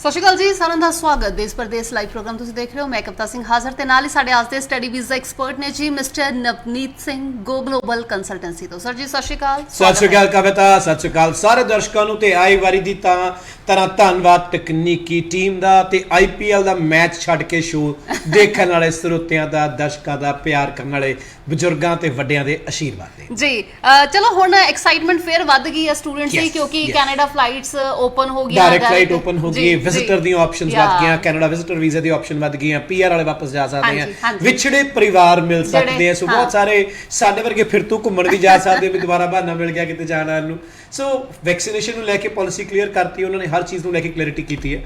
ਸਤਿ ਸ਼੍ਰੀ ਅਕਾਲ ਜੀ, ਸਾਰਿਆਂ ਦਾ ਸਵਾਗਤ ਦੇਸ਼ ਪ੍ਰਦੇਸ਼ ਲਾਈਵ ਪ੍ਰੋਗਰਾਮ ਤੁਸੀਂ ਦੇਖ ਰਹੇ ਹੋ। ਮੈਂ ਕਵਿਤਾ ਸਿੰਘ ਹਾਜ਼ਰ ਤੇ ਨਾਲ ਹੀ ਸਾਡੇ ਅੱਜ ਦੇ ਸਟੱਡੀ ਵੀਜ਼ਾ ਐਕਸਪਰਟ ਨੇ ਜੀ ਮਿਸਟਰ ਨਵਨੀਤ ਸਿੰਘ ਗੋ ਗਲੋਬਲ ਕੰਸਲਟੈਂਸੀ ਤੋਂ। ਸਰ ਜੀ ਸਤਿ ਸ਼੍ਰੀ ਅਕਾਲ। ਸਤਿ ਸ਼੍ਰੀ ਅਕਾਲ ਕਵਿਤਾ, ਸਤਿ ਸ਼੍ਰੀ ਅਕਾਲ ਸਾਰੇ ਦਰਸ਼ਕਾਂ ਨੂੰ ਤੇ ਆਈ ਵਾਰੀ ਦੀ ਤਰ੍ਹਾਂ ਧੰਨਵਾਦ ਤਕਨੀਕੀ ਟੀਮ ਦਾ ਤੇ IPL ਦਾ ਮੈਚ ਛੱਡ ਕੇ ਸ਼ੋਅ ਦੇਖਣ ਵਾਲੇ ਸਰੋਤਿਆਂ ਦਾ, ਦਰਸ਼ਕਾਂ ਦਾ, ਪਿਆਰ ਕਰਨ ਵਾਲੇ ਬਜ਼ੁਰਗਾਂ ਤੇ ਵੱਡਿਆਂ ਦੇ ਆਸ਼ੀਰਵਾਦ ਦੇ ਜੀ। ਚਲੋ ਹੁਣ ਐਕਸਾਈਟਮੈਂਟ ਫੇਰ ਵੱਧ ਗਈ ਹੈ ਸਟੂਡੈਂਟਸ ਦੀ ਕਿਉਂਕਿ ਕੈਨੇਡਾ ਫਲਾਈਟਸ ਓਪਨ ਹੋ ਗਈਆਂ, ਡਾਇਰੈਕਟ ਫਲਾਈਟ ਓਪਨ ਹੋ ਗਈ, ਵਿਜ਼ਿਟਰ ਦੀਆਂ ਆਪਸ਼ਨਸ ਵੱਧ ਗਈਆਂ, ਕੈਨੇਡਾ ਵਿਜ਼ਿਟਰ ਵੀਜ਼ਾ ਦੀ ਆਪਸ਼ਨ ਵੱਧ ਗਈਆਂ, PR ਵਾਲੇ ਵਾਪਸ ਜਾ ਸਕਦੇ ਆ, ਵਿਛੜੇ ਪਰਿਵਾਰ ਮਿਲ ਸਕਦੇ ਆ। ਸੋ ਬਹੁਤ ਸਾਰੇ ਸਾਡੇ ਵਰਗੇ ਫਿਰ ਤੋਂ ਘੁੰਮਣ ਵੀ ਜਾ ਸਕਦੇ ਵੀ ਦੁਬਾਰਾ ਬਹਾਨਾ ਮਿਲ ਗਿਆ ਕਿਤੇ ਜਾਣ ਨੂੰ। ਸੋ ਵੈਕਸੀਨੇਸ਼ਨ ਨੂੰ ਲੈ ਕੇ ਪਾਲਿਸੀ ਕਲੀਅਰ ਕਰਤੀ ਉਹਨਾਂ ਨੇ, ਹਰ ਚੀਜ਼ ਨੂੰ ਲੈ ਕੇ ਕਲੈਰਿਟੀ ਕੀਤੀ ਹੈ।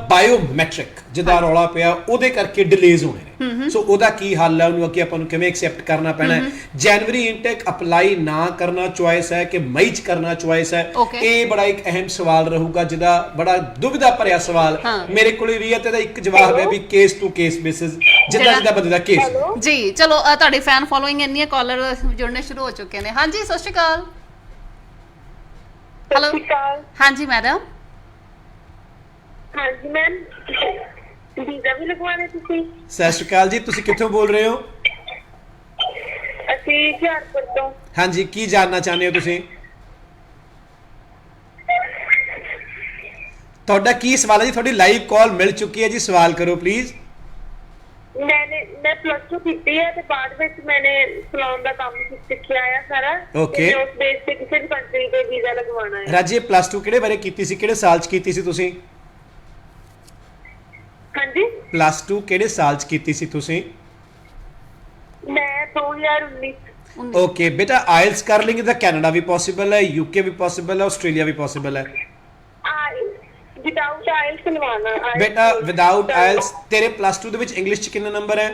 ਬਾਇਓਮੈਟ੍ਰਿਕ ਜਿੱਦਾਂ ਰੌਲਾ ਪਿਆ ਉਹਦੇ ਕਰਕੇ ਡਿਲੇਜ਼ ਹੋਣੇ ਨੇ, ਸੋ ਉਹਦਾ ਕੀ ਹੱਲ ਹੈ, ਉਹਨੂੰ ਅੱਗੇ ਆਪਾਂ ਨੂੰ ਕਿਵੇਂ ਐਕਸੈਪਟ ਕਰਨਾ ਪੈਣਾ ਹੈ। ਜਨਵਰੀ ਇਨਟੇਕ ਅਪਲਾਈ ਨਾ ਕਰਨਾ ਚੁਆਇਸ ਹੈ ਕਿ ਮਈ ਚ ਕਰਨਾ ਚੁਆਇਸ ਹੈ, ਇਹ ਬੜਾ ਇੱਕ ਅਹਿਮ ਸਵਾਲ ਰਹੂਗਾ ਜਿਹਦਾ ਬੜਾ ਦੁਵਿਧਾ ਭਰਿਆ ਸਵਾਲ ਮੇਰੇ ਕੋਲ ਵੀ ਹੈ ਤੇ ਇਹਦਾ ਇੱਕ ਜਵਾਬ ਹੈ ਵੀ ਕੇਸ ਟੂ ਕੇਸ ਬੇਸਿਸ ਜਿੱਦਾਂ ਬੰਦੇ ਦਾ ਕੇਸ ਜੀ। ਚਲੋ ਤੁਹਾਡੇ ਫੈਨ ਫੋਲੋਇੰਗ ਇੰਨੀਆਂ ਕਾਲਰ ਜੁੜਨੇ ਸ਼ੁਰੂ ਹੋ ਚੁੱਕੇ ਨੇ। ਹਾਂਜੀ ਸਤਿ ਸ਼੍ਰੀ ਅਕਾਲ। ਹੈਲੋ ਹਾਂਜੀ ਮੈਡਮ। ਹਾਂਜੀ ਮੈਮ, ਵੀਜ਼ਾ ਵੀ ਲਗਵਾਉਣਾ ਤੁਸੀਂ? ਸਤਿ ਸ਼੍ਰੀ ਅਕਾਲ ਜੀ, ਤੁਸੀਂ ਕਿੱਥੋਂ ਬੋਲ ਰਹੇ ਹੋ? ਅਸੀਂ ਹੁਸ਼ਿਆਰਪੁਰ ਤੋਂ। ਹਾਂਜੀ, ਕੀ ਜਾਣਨਾ ਚਾਹੁੰਦੇ ਹੋ ਤੁਸੀਂ? ਤੁਹਾਡਾ ਕੀ ਸਵਾਲ ਹੈ ਜੀ? ਤੁਹਾਡੀ ਲਾਈਵ ਕਾਲ ਮਿਲ ਚੁੱਕੀ ਹੈ ਜੀ, ਸਵਾਲ ਕਰੋ ਪਲੀਜ਼। मैं +2 ਕੀਤੀ ਹੈ ਤੇ ਬਾਅਦ ਵਿੱਚ ਮੈਨੇ ਸਲੂਨ ਦਾ ਕੰਮ ਸਿੱਖਿਆ ਆ ਸਾਰਾ। ਓਕੇ, ਉਸ ਬੇਸ ਤੇ ਕਿਸੇ ਵੀ ਕੰਟਰੀ ਤੇ ਵੀਜ਼ਾ ਲਗਵਾਉਣਾ ਹੈ। ਰਾਜੀ +2 ਕਿਹੜੇ ਬਾਰੇ ਕੀਤੀ ਸੀ, ਕਿਹੜੇ ਸਾਲ ਚ ਕੀਤੀ ਸੀ ਤੁਸੀਂ? ਹਾਂਜੀ, +2 ਕਿਹੜੇ ਸਾਲ ਚ ਕੀਤੀ ਸੀ ਤੁਸੀਂ? ਮੈਂ 2019। ਓਕੇ ਬੇਟਾ, ਆਇਲਸ ਕਰ ਲੇਂਗੇ ਤਾਂ ਕੈਨੇਡਾ ਵੀ ਪੋਸੀਬਲ ਹੈ, UK ਵੀ ਪੋਸੀਬਲ ਹੈ, ਆਸਟ੍ਰੇਲੀਆ ਵੀ ਪੋਸੀਬਲ ਹੈ। ਵਿਦਆਊਟ ਆਇਲਸ ਲਗਵਾਉਣਾ ਬੇਟਾ ਵਿਦਆਊਟ ਆਇਲਸ ਤੇਰੇ +2 ਦੇ ਵਿੱਚ ਇੰਗਲਿਸ਼ ਚ ਕਿੰਨਾ ਨੰਬਰ ਹੈ?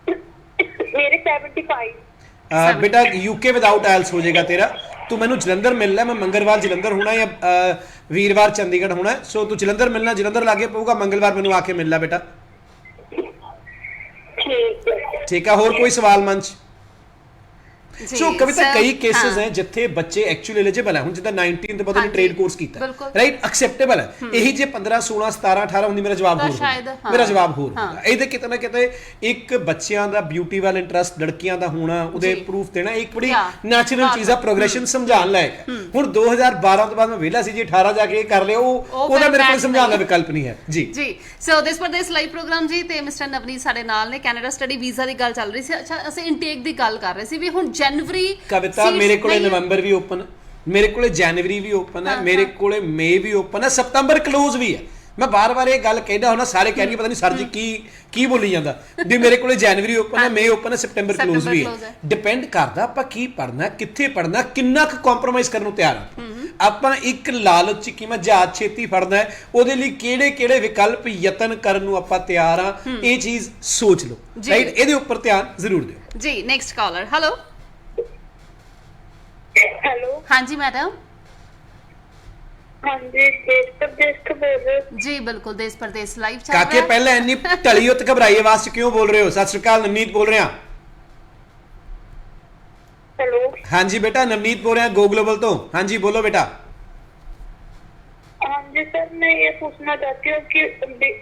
ਮੇਰੇ 75। ਬੇਟਾ UK ਵਿਦਆਊਟ ਆਇਲਸ ਹੋ ਜਾਏਗਾ ਤੇਰਾ। ਤੂੰ ਮੈਨੂੰ ਜਲੰਧਰ ਮਿਲਣਾ, ਮੈਂ ਮੰਗਲਵਾਰ ਜਲੰਧਰ ਹੋਣਾ ਜਾਂ ਵੀਰਵਾਰ ਚੰਡੀਗੜ੍ਹ ਹੋਣਾ, ਸੋ ਤੂੰ ਜਲੰਧਰ ਮਿਲਣਾ, ਜਲੰਧਰ ਲਾਗੇ ਪਊਗਾ, ਮੰਗਲਵਾਰ ਮੈਨੂੰ ਆ ਕੇ ਮਿਲ ਲੈ ਬੇਟਾ। ਠੀਕ ਹੈ, ਹੋਰ ਕੋਈ ਸਵਾਲ ਮਨ ਚ? ਸੋ ਕਵਿਤਾ ਕਈ ਕੇਸਿਸ ਹੈ ਜਿੱਥੇ ਬੱਚੇ ਐਕਚੁਅਲੀ ਐਲੀਜੀਬਲ ਹੈ। ਹੁਣ ਜਿੱਦਾਂ 19 ਤੋਂ ਬਾਅਦ ਉਹਨੇ ਟ੍ਰੇਡ ਕੋਰਸ ਕੀਤਾ, ਰਾਈਟ, ਐਕਸੈਪਟੇਬਲ ਹੈ। ਇਹੀ ਜੇ 15 16 17 18 ਹੁੰਦੀ ਮੇਰਾ ਜਵਾਬ ਹੋਰ ਹੁੰਦਾ, ਮੇਰਾ ਜਵਾਬ ਹੋਰ ਹੁੰਦਾ। ਇਹਦੇ ਕਿਤੇ ਨਾ ਕਿਤੇ ਇੱਕ ਬੱਚਿਆਂ ਦਾ ਬਿਊਟੀ ਵੱਲ ਇੰਟਰਸਟ, ਲੜਕੀਆਂ ਦਾ ਹੋਣਾ, ਉਹਦੇ ਪ੍ਰੂਫ ਦੇਣਾ ਇੱਕ ਬੜੀ ਨੈਚੁਰਲ ਚੀਜ਼ ਆ, ਪ੍ਰੋਗਰੈਸ਼ਨ ਸਮਝਾਉਣ ਲਾਇਕ। ਹੁਣ 2012 ਤੋਂ ਬਾਅਦ ਮੈਂ ਵਿਹਲਾ ਸੀ ਜੀ, 18 ਜਾ ਕੇ ਕਰ ਲਿਆ, ਉਹਦਾ ਮੇਰੇ ਕੋਲ ਸਮਝਾਉਣ ਦਾ ਵਿਕਲਪ ਨਹੀਂ ਹੈ ਜੀ। ਜੀ ਸੋ ਦੇਸ਼ ਪ੍ਰਦੇਸ਼ ਲਾਈਵ ਪ੍ਰੋਗਰਾਮ ਜੀ ਤੇ ਮਿਸਟਰ ਨਵਨੀਤ ਸਾਡੇ ਨਾਲ ਨੇ। ਕੈਨੇਡਾ ਸਟੱਡੀ ਵੀਜ਼ਾ ਦੀ ਗੱਲ ਚੱਲ ਰਹੀ ਸੀ। ਅੱਛਾ, ਅਸੀਂ ਇਨਟੇਕ ਦੀ ਗੱਲ ਕਰ ਰਹੇ ਸੀ ਵੀ ਹੁਣ ਜਨਵਰੀ ਕਵਿਤਾ ਮੇਰੇ ਕੋਲੇ ਨਵੰਬਰ ਵੀ ਓਪਨ, ਮੇਰੇ ਕੋਲੇ ਜਨਵਰੀ ਵੀ ਓਪਨ ਹੈ, ਮੇਰੇ ਕੋਲੇ ਮਈ ਵੀ ਓਪਨ ਹੈ, ਸਤੰਬਰ ਕਲੋਜ਼ ਵੀ ਹੈ। ਮੈਂ ਬਾਰ-ਬਾਰ ਇਹ ਗੱਲ ਕਹਿੰਦਾ ਹੁੰਦਾ, ਸਾਰੇ ਕਹਿਣਗੇ ਪਤਾ ਨਹੀਂ ਸਰ ਜੀ ਕੀ ਬੋਲੀ ਜਾਂਦਾ ਵੀ ਮੇਰੇ ਕੋਲੇ ਜਨਵਰੀ ਓਪਨ ਹੈ, ਮਈ ਓਪਨ ਹੈ, ਸਤੰਬਰ ਕਲੋਜ਼ ਵੀ ਹੈ। ਡਿਪੈਂਡ ਕਰਦਾ ਆਪਾਂ ਕੀ ਪੜਨਾ, ਕਿੱਥੇ ਪੜਨਾ, ਕਿੰਨਾ ਕੁ ਕੰਪਰੋਮਾਈਜ਼ ਕਰਨ ਨੂੰ ਤਿਆਰ ਹਾਂ ਆਪਾਂ। ਇੱਕ ਲਾਲਚ ਚ ਕਿ ਮੈਂ ਜਹਾਜ਼ ਛੇਤੀ ਫੜਨਾ ਹੈ, ਉਹਦੇ ਲਈ ਕਿਹੜੇ ਵਿਕਲਪ ਯਤਨ ਕਰਨ ਨੂੰ ਆਪਾਂ ਤਿਆਰ ਹਾਂ, ਇਹ ਚੀਜ਼ ਸੋਚ ਲਓ, ਰਾਈਟ। ਇਹਦੇ ਉੱਪਰ ਧਿਆਨ ਜ਼ਰੂਰ ਦਿਓ ਜੀ। Next caller. ਹੈਲੋ ਹੈਲੋ ਹਾਂਜੀ ਮੈਡਮ। ਹਾਂਜੀ, ਦੇਸ਼ ਪ੍ਰਦੇਸ਼ ਤੋਂ ਬੋਲ ਰਹੇ ਹੋ ਜੀ? ਬਿਲਕੁਲ, ਦੇਸ਼ ਪ੍ਰਦੇਸ਼ ਲਾਈਵ ਚੱਲ ਰਿਹਾ ਹੈ। ਕਾਕੇ ਪਹਿਲਾਂ ਇੰਨੀ ਢਲੀ ਉੱਤ ਘਬਰਾਈ ਆਵਾਜ਼ ਚ ਕਿਉਂ ਬੋਲ ਰਹੇ ਹੋ? ਸਤਿ ਸ਼੍ਰੀ ਅਕਾਲ, ਨਵਨੀਤ ਬੋਲ ਰਿਹਾ। ਹੈਲੋ ਹਾਂਜੀ ਬੇਟਾ, ਨਵਨੀਤ बोल रहे हैं गो ग्लोबल तो। हाँ जी बोलो बेटा। हाँ जी सर, मैं ये पूछना चाहती हूँ कि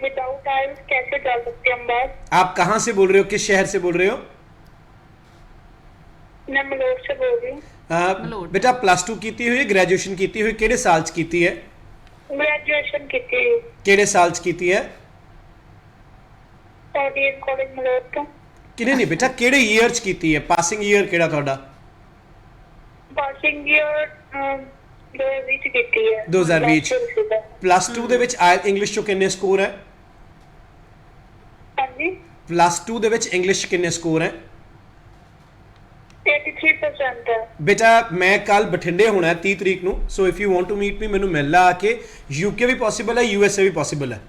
विदाउट आइल्स कैसे जा सकते हैं हम बाहर? आप कहाँ से बोल रहे हो, किस शहर से बोल रहे हो? मैं मलोट से बोल रही हूँ। बेटा +2 कीती हुई, ग्रेजुएशन कीती हुई किहड़े साल च कीती है? ग्रेजुएशन की थी। किहड़े साल च कीती है? ओडीएन कॉलेज मलोट तो। किने नहीं बेटा, किहड़े ईयर च कीती है? पासिंग ईयर किहड़ा तुहाडा? पासिंग ईयर 2020 च कीती है। 2020 +2 ਦੇ ਵਿੱਚ ਆਇਲ ਇੰਗਲਿਸ਼ ਚੋਂ ਕਿੰਨੇ ਸਕੋਰ ਹੈ? ਹਾਂਜੀ, +2 ਦੇ ਵਿੱਚ ਇੰਗਲਿਸ਼ ਕਿੰਨੇ ਸਕੋਰ ਹੈ? 83% ਹੈ। ਬੇਟਾ ਮੈਂ ਕੱਲ ਬਠਿੰਡੇ ਹੋਣਾ 30 ਤਰੀਕ ਨੂੰ, so if you want to meet me, ਮੈਨੂੰ ਮਿਲ ਲਾ ਆ ਕੇ। UK ਵੀ ਪੋਸੀਬਲ ਹੈ, USA ਵੀ ਪੋਸੀਬਲ ਹੈ।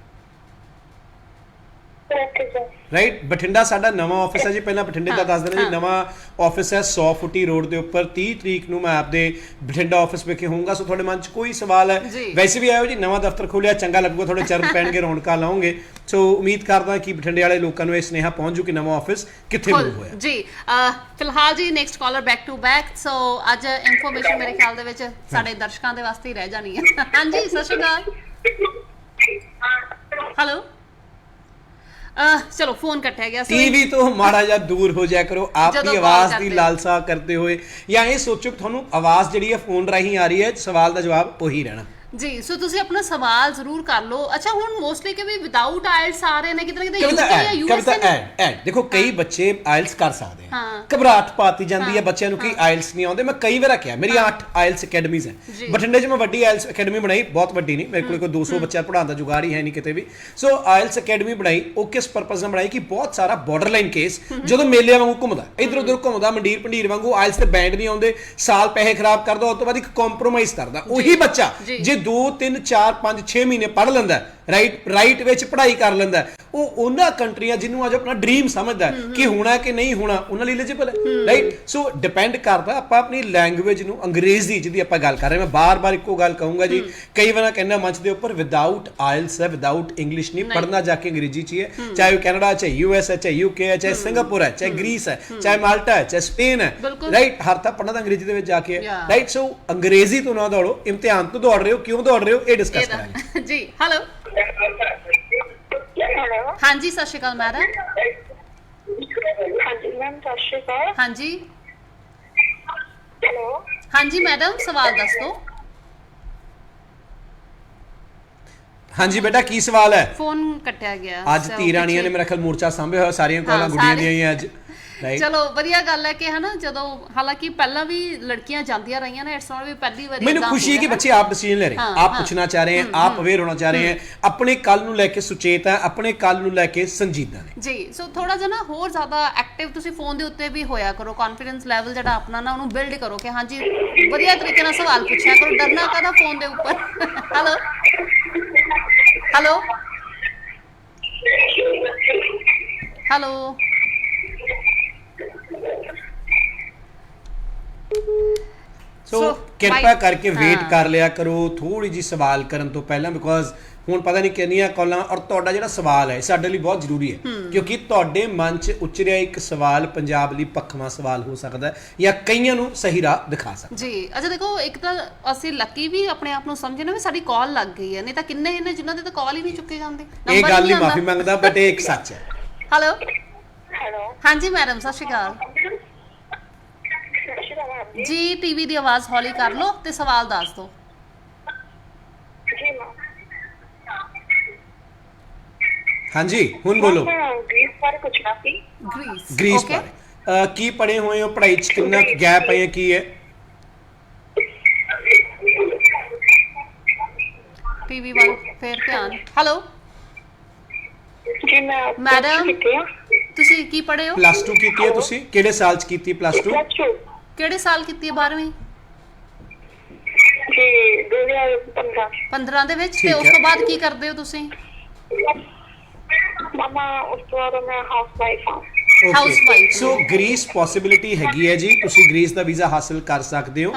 Okay sir. ਰਾਈਟ। ਬਠਿੰਡਾ ਸਾਡਾ ਨਵਾਂ ਆਫਿਸ ਹੈ ਜੀ, ਪਹਿਲਾਂ ਬਠਿੰਡੇ ਦਾ ਦੱਸ ਦੇਣਾ ਜੀ, ਨਵਾਂ ਆਫਿਸ ਹੈ 100 ਫੁੱਟੀ ਰੋਡ ਦੇ ਉੱਪਰ। 30 ਤਰੀਕ ਨੂੰ ਮੈਂ ਆਪਦੇ ਬਠਿੰਡਾ ਆਫਿਸ ਵਿਖੇ ਹੋਊਂਗਾ। ਸੋ ਤੁਹਾਡੇ ਮਨ 'ਚ ਕੋਈ ਸਵਾਲ ਹੈ, ਵੈਸੇ ਵੀ ਆਇਓ ਜੀ, ਨਵਾਂ ਦਫ਼ਤਰ ਖੋਲਿਆ, ਚੰਗਾ ਲੱਗੂਗਾ, ਤੁਹਾਡੇ ਚਰਨ ਪੈਣਗੇ, ਰੌਣਕਾਂ ਲਾਉਂਗੇ। ਸੋ ਉਮੀਦ ਕਰਦਾ ਕਿ ਬਠਿੰਡੇ ਵਾਲੇ ਲੋਕਾਂ ਨੂੰ ਇਹ ਸੁਨੇਹਾ ਪਹੁੰਚ ਜੂ ਕਿ ਨਵਾਂ ਆਫਿਸ ਕਿੱਥੇ ਮੂਵ ਹੋਇਆ ਜੀ। ਫਿਲਹਾਲ ਜੀ next caller back to back. So ਅੱਜ ਇਨਫੋਰਮੇਸ਼ਨ ਮੇਰੇ ਖਿਆਲ ਦੇ ਵਿੱਚ ਸਾਡੇ ਦਰਸ਼ਕਾਂ ਦੇ ਵਾਸਤੇ ਹੀ ਰਹਿ ਜਾਣੀ ਹੈ। ਹਾਂਜੀ, ਸਤਿ ਸ਼੍ਰੀ ਅਕਾਲ। ਹੈਲੋ, ਚਲੋ ਫੋਨ ਕੱਟਿਆ ਗਿਆ। ਟੀਵੀ ਤੋਂ ਮਾੜਾ ਜਿਹਾ ਦੂਰ ਹੋ ਜਾਇਆ ਕਰੋ, ਆਪਣੀ ਆਵਾਜ਼ ਦੀ ਲਾਲਸਾ ਕਰਦੇ ਹੋਏ, ਜਾਂ ਇਹ ਸੋਚੋ ਕਿ ਤੁਹਾਨੂੰ ਆਵਾਜ਼ ਜਿਹੜੀ ਹੈ ਫੋਨ ਰਾਹੀਂ ਆ ਰਹੀ ਹੈ, ਸਵਾਲ ਦਾ ਜਵਾਬ ਉਹੀ ਰਹਿਣਾ ਜੀ। ਸੋ ਤੁਸੀਂ ਆਪਣਾ ਸਵਾਲ ਜ਼ਰੂਰ ਕਰ ਲਓ। ਅੱਛਾ, ਹੁਣ ਮੋਸਟਲੀ ਕਿ ਵੀ ਵਿਦਆਊਟ ਆਇਲਸ ਆ ਰਹੇ ਨੇ ਕਿਤੇ ਨਾ ਕਿਤੇ ਕਵਿਤਾ ਐਡ ਦੇਖੋ, ਕਈ ਬੱਚੇ ਆਇਲਸ ਕਰ ਸਕਦੇ ਆ, ਘਬਰਾਹਟ ਪਾਤੀ ਜਾਂਦੀ ਹੈ ਬੱਚਿਆਂ ਨੂੰ ਕਿ ਆਇਲਸ ਨਹੀਂ ਆਉਂਦੇ। ਮੈਂ ਕਈ ਵਾਰ ਕਿਹਾ, ਮੇਰੀ 8 ਆਇਲਸ ਅਕੈਡਮੀਜ਼ ਹੈ ਬਠਿੰਡੇ 'ਚ। ਮੈਂ ਵੱਡੀ ਆਇਲਸ ਅਕੈਡਮੀ ਬਣਾਈ, ਬਹੁਤ ਵੱਡੀ ਨਹੀਂ, ਮੇਰੇ ਕੋਲ ਕੋਈ 200 ਬੱਚਾ ਪੜ੍ਹਾਉਣ ਦਾ ਜੁਗਾੜ ਹੀ ਹੈ ਨਹੀਂ ਕਿਤੇ ਵੀ। ਸੋ ਆਇਲਸ ਅਕੈਡਮੀ ਬਣਾਈ, ਉਹ ਕਿਸ ਪਰਪਸ ਨਾਲ ਬਣਾਈ ਕਿ ਬਹੁਤ ਸਾਰਾ ਬਾਰਡਰਲਾਈਨ ਕੇਸ ਜਦੋਂ ਮੇਲਿਆਂ ਵਾਂਗੂ ਘੁੰਮਦਾ, ਇੱਧਰ ਉੱਧਰ ਘੁੰਮਦਾ, ਮੰਡੀਰ ਭੰਡੀਰ ਵਾਂਗੂ, ਆਇਲਸ ਤੇ ਬੈਂਡ ਨਹੀਂ ਆਉਂਦੇ, ਸਾਲ ਪੈਸੇ ਖਰਾਬ ਕਰਦਾ, ਉਸ ਤੋਂ ਬਾਅਦ ਇੱਕ ਕੰਪਰੋਮਾਈਜ਼ ਕਰਦਾ। ਉਹੀ ਬੱਚਾ ਜੇ 2 3 4 5 6 ਮਹੀਨੇ ਪੜ੍ਹ ਲੈਂਦਾ, ਰਾਈਟ ਵਿੱਚ ਪੜ੍ਹਾਈ ਕਰ ਲੈਂਦਾ, ਉਹ ਉਹਨਾਂ ਕੰਟਰੀਆਂ ਜਿਹਨੂੰ ਅੱਜ ਆਪਣਾ ਡ੍ਰੀਮ ਸਮਝਦਾ ਕਿ ਹੋਣਾ ਕਿ ਨਹੀਂ ਹੋਣਾ, ਉਹਨਾਂ ਲਈ ਐਲੀਜੀਬਲ ਹੈ। ਰਾਈਟ। ਸੋ ਡਿਪੈਂਡ ਕਰਦਾ ਆਪਾਂ ਆਪਣੀ ਲੈਂਗੁਏਜ ਨੂੰ, ਅੰਗਰੇਜ਼ੀ ਜਿਹਦੀ ਆਪਾਂ ਗੱਲ ਕਰ ਰਹੇ ਹਾਂ। ਮੈਂ ਬਾਰ-ਬਾਰ ਇੱਕੋ ਗੱਲ ਕਹੂੰਗਾ ਜੀ, ਕਈ ਵਾਰ ਕਹਿੰਦਾ ਮੰਚ ਦੇ ਉੱਪਰ, ਵਿਦਆਊਟ ਆਇਲਸ ਹੈ, ਵਿਦਆਊਟ ਇੰਗਲਿਸ਼ ਨਹੀਂ, ਪੜ੍ਹਨਾ ਜਾ ਕੇ ਅੰਗਰੇਜ਼ੀ 'ਚ ਹੀ ਹੈ। ਚਾਹੇ ਉਹ ਕੈਨੇਡਾ, ਚਾਹੇ US ਹੈ, ਚਾਹੇ UK ਹੈ, ਚਾਹੇ ਸਿੰਗਾਪੁਰ ਹੈ, ਚਾਹੇ ਗ੍ਰੀਸ ਹੈ, ਚਾਹੇ ਮਾਲਟਾ ਹੈ, ਚਾਹੇ ਸਪੇਨ ਹੈ। ਰਾਈਟ। ਹਰ ਤਾਂ ਪੜ੍ਹਨਾ ਤਾਂ ਅੰਗਰੇਜ਼ੀ ਦੇ ਵਿੱਚ ਜਾ ਕੇ ਹੈ। ਰਾਈਟ। ਸੋ ਅੰਗਰੇਜ਼ੀ ਤੋਂ ਨਾ ਦੌੜੋ, ਇਮਤਿਹਾਨ ਤੋਂ ਦੌੜ ਰਹੇ ਹੋ, ਕਿਉਂ ਦੌੜ ਰਹੇ ਹੋ, ਇਹ ਡਿਸਕਸ ਕਰਾਂਗੇ ਜੀ। ਹੈਲੋ, ਹਾਂਜੀ, ਸਤਿ ਸ਼੍ਰੀ ਅਕਾਲ ਮੈਡਮ। ਹਾਂਜੀ ਮੈਮ, ਸਤਿ ਸ਼੍ਰੀ ਅਕਾਲ। ਹਾਂਜੀ, ਹੈਲੋ, ਹਾਂਜੀ ਮੈਡਮ, ਸਵਾਲ ਦੱਸ ਦਿਓ। ਹਾਂਜੀ ਬੇਟਾ, ਕੀ ਸਵਾਲ ਹੈ? ਫੋਨ ਕੱਟਿਆ ਗਿਆ ਅੱਜ ਧੀ ਰਾਣੀਆਂ ਨੇ ਮੇਰਾ ਖਿਆਲ ਮੋਰਚਾ ਸਾਂਭਿਆ ਹੋਇਆ, ਸਾਰੀਆਂ ਕਾਲਾਂ ਗੁੱਡੀਆਂ ਦੀਆਂ ਹੀ ਅੱਜ। ਚਲੋ ਵਧੀਆ ਗੱਲ ਹੈ ਕਿ ਹਨਾ, ਜਦੋਂ ਹਾਲਾਂਕਿ ਪਹਿਲਾਂ ਵੀ ਲੜਕੀਆਂ ਜਾਂਦੀਆਂ ਰਹੀਆਂ ਨੇ, ਇਟਸ ਨਾਟ ਵੀ ਪਹਿਲੀ ਵਾਰੀ। ਮੈਨੂੰ ਖੁਸ਼ੀ ਹੈ ਕਿ ਬੱਚੇ ਆਪ ਡਿਸੀਜਨ ਲੈ ਰਹੇ, ਆਪ ਪੁੱਛਣਾ ਚਾਹ ਰਹੇ ਹਨ, ਆਪ ਅਵੇਅਰ ਹੋਣਾ ਚਾਹ ਰਹੇ ਹਨ, ਆਪਣੇ ਕੱਲ ਨੂੰ ਲੈ ਕੇ ਸੁਚੇਤ ਹੈ, ਆਪਣੇ ਕੱਲ ਨੂੰ ਲੈ ਕੇ ਸੰਜੀਦਾ ਨੇ ਜੀ। ਸੋ ਥੋੜਾ ਜਿਹਾ ਨਾ ਹੋਰ ਜ਼ਿਆਦਾ ਐਕਟਿਵ ਤੁਸੀਂ ਫੋਨ ਦੇ ਉੱਤੇ ਵੀ ਹੋਇਆ ਕਰੋ, ਕੌਨਫੀਡੈਂਸ ਲੈਵਲ ਜਿਹੜਾ ਆਪਣਾ ਨਾ ਉਹਨੂੰ ਬਿਲਡ ਕਰੋ ਕਿ ਹਾਂਜੀ ਵਧੀਆ ਤਰੀਕੇ ਨਾਲ ਸਵਾਲ ਪੁੱਛਿਆ ਕਰੋ, ਡਰਨਾ ਕਾਹਦਾ ਫੋਨ ਦੇ ਉੱਪਰ। Hello, hello, hello. ਸੋ ਕਿਰਪਾ ਕਰਕੇ ਵੇਟ ਕਰ ਲਿਆ ਕਰੋ ਥੋੜੀ ਜੀ ਸਵਾਲ ਕਰਨ ਤੋਂ ਪਹਿਲਾਂ, ਬਿਕੋਜ਼ ਹੁਣ ਪਤਾ ਨਹੀਂ ਕਿੰਨੀਆਂ ਕਾਲਾਂ, ਔਰ ਤੁਹਾਡਾ ਜਿਹੜਾ ਸਵਾਲ ਹੈ ਸਾਡੇ ਲਈ ਬਹੁਤ ਜ਼ਰੂਰੀ ਹੈ, ਕਿਉਂਕਿ ਤੁਹਾਡੇ ਮਨ 'ਚ ਉਚਰਿਆ ਇੱਕ ਸਵਾਲ ਪੰਜਾਬ ਲਈ ਪੱਖਵਾਂ ਸਵਾਲ ਹੋ ਸਕਦਾ ਜਾਂ ਕਈਆਂ ਨੂੰ ਸਹੀ ਰਾਹ ਦਿਖਾ ਸਕਦਾ ਜੀ। ਅੱਛਾ ਦੇਖੋ, ਇੱਕ ਤਾਂ ਅਸੀਂ ਲੱਕੀ ਵੀ ਆਪਣੇ ਆਪ ਨੂੰ ਸਮਝਣਾ ਵੀ ਸਾਡੀ ਕਾਲ ਲੱਗ ਗਈ ਹੈ, ਨਹੀਂ ਤਾਂ ਕਿੰਨੇ ਇਹਨੇ ਜਿਨ੍ਹਾਂ ਦੇ ਤਾਂ ਕਾਲ ਹੀ ਨਹੀਂ ਚੁੱਕੇ ਜਾਂਦੇ। ਇਹ ਗੱਲ ਲਈ ਮਾਫੀ ਮੰਗਦਾ, ਬਟ ਇਹ ਇੱਕ ਸੱਚ ਹੈ। ਹੈਲੋ, ਹੈਲੋ, ਹਾਂਜੀ ਮੈਡਮ, ਸਤਿ ਸ਼੍ਰੀ ਅਕਾਲ ਜੀ। ਟੀਵੀ ਦੀ ਆਵਾਜ਼ ਹੌਲੀ ਕਰ ਲਓ ਤੇ ਸਵਾਲ ਦੱਸ ਦਿਓ। ਜੀ ਮੈਮ। ਹਾਂਜੀ, ਹੁਣ ਬੋਲੋ। ਗ੍ਰੀਸ ਬਾਰੇ ਪੁੱਛਣਾ ਸੀ। ਗ੍ਰੀਸ ਬਾਰੇ ਕੀ ਪੜ੍ਹੇ ਹੋਏ ਹੋ, ਪੜ੍ਹਾਈ 'ਚ ਕਿੰਨਾ ਗੈਪ ਹੈ, ਕੀ ਹੈ? ਟੀਵੀ ਵੱਲ ਫੇਰ ਧਿਆਨ। ਹੈਲੋ ਜੀ ਮੈਡਮ, ਤੁਸੀਂ ਕੀ ਪੜ੍ਹੇ ਹੋ? +2 ਕੀਤੀ ਹੈ ਤੁਸੀਂ? ਕਿਹੜੇ ਸਾਲ 'ਚ ਕੀਤੀ +2? ਕਿਹੜੇ ਸਾਲ ਕੀਤੀ ਹੈ 12ਵੀਂ? ਜੀ 2015। 15 ਦੇ ਵਿੱਚ। ਤੇ ਉਸ ਤੋਂ ਬਾਅਦ ਕੀ ਕਰਦੇ ਹੋ ਤੁਸੀਂ? ਮਾਮਾ, ਉਸ ਤੋਂ ਬਾਅਦ ਮੈਂ ਹਾਊਸਵਾਈਫ ਹਾਂ। ਹਾਊਸਵਾਈਫ। ਸੋ ਗ੍ਰੀਸ ਪੋਸਿਬਿਲਿਟੀ ਹੈਗੀ ਹੈ ਜੀ, ਤੁਸੀਂ ਗ੍ਰੀਸ ਦਾ ਵੀਜ਼ਾ ਹਾਸਲ ਕਰ ਸਕਦੇ ਹੋ।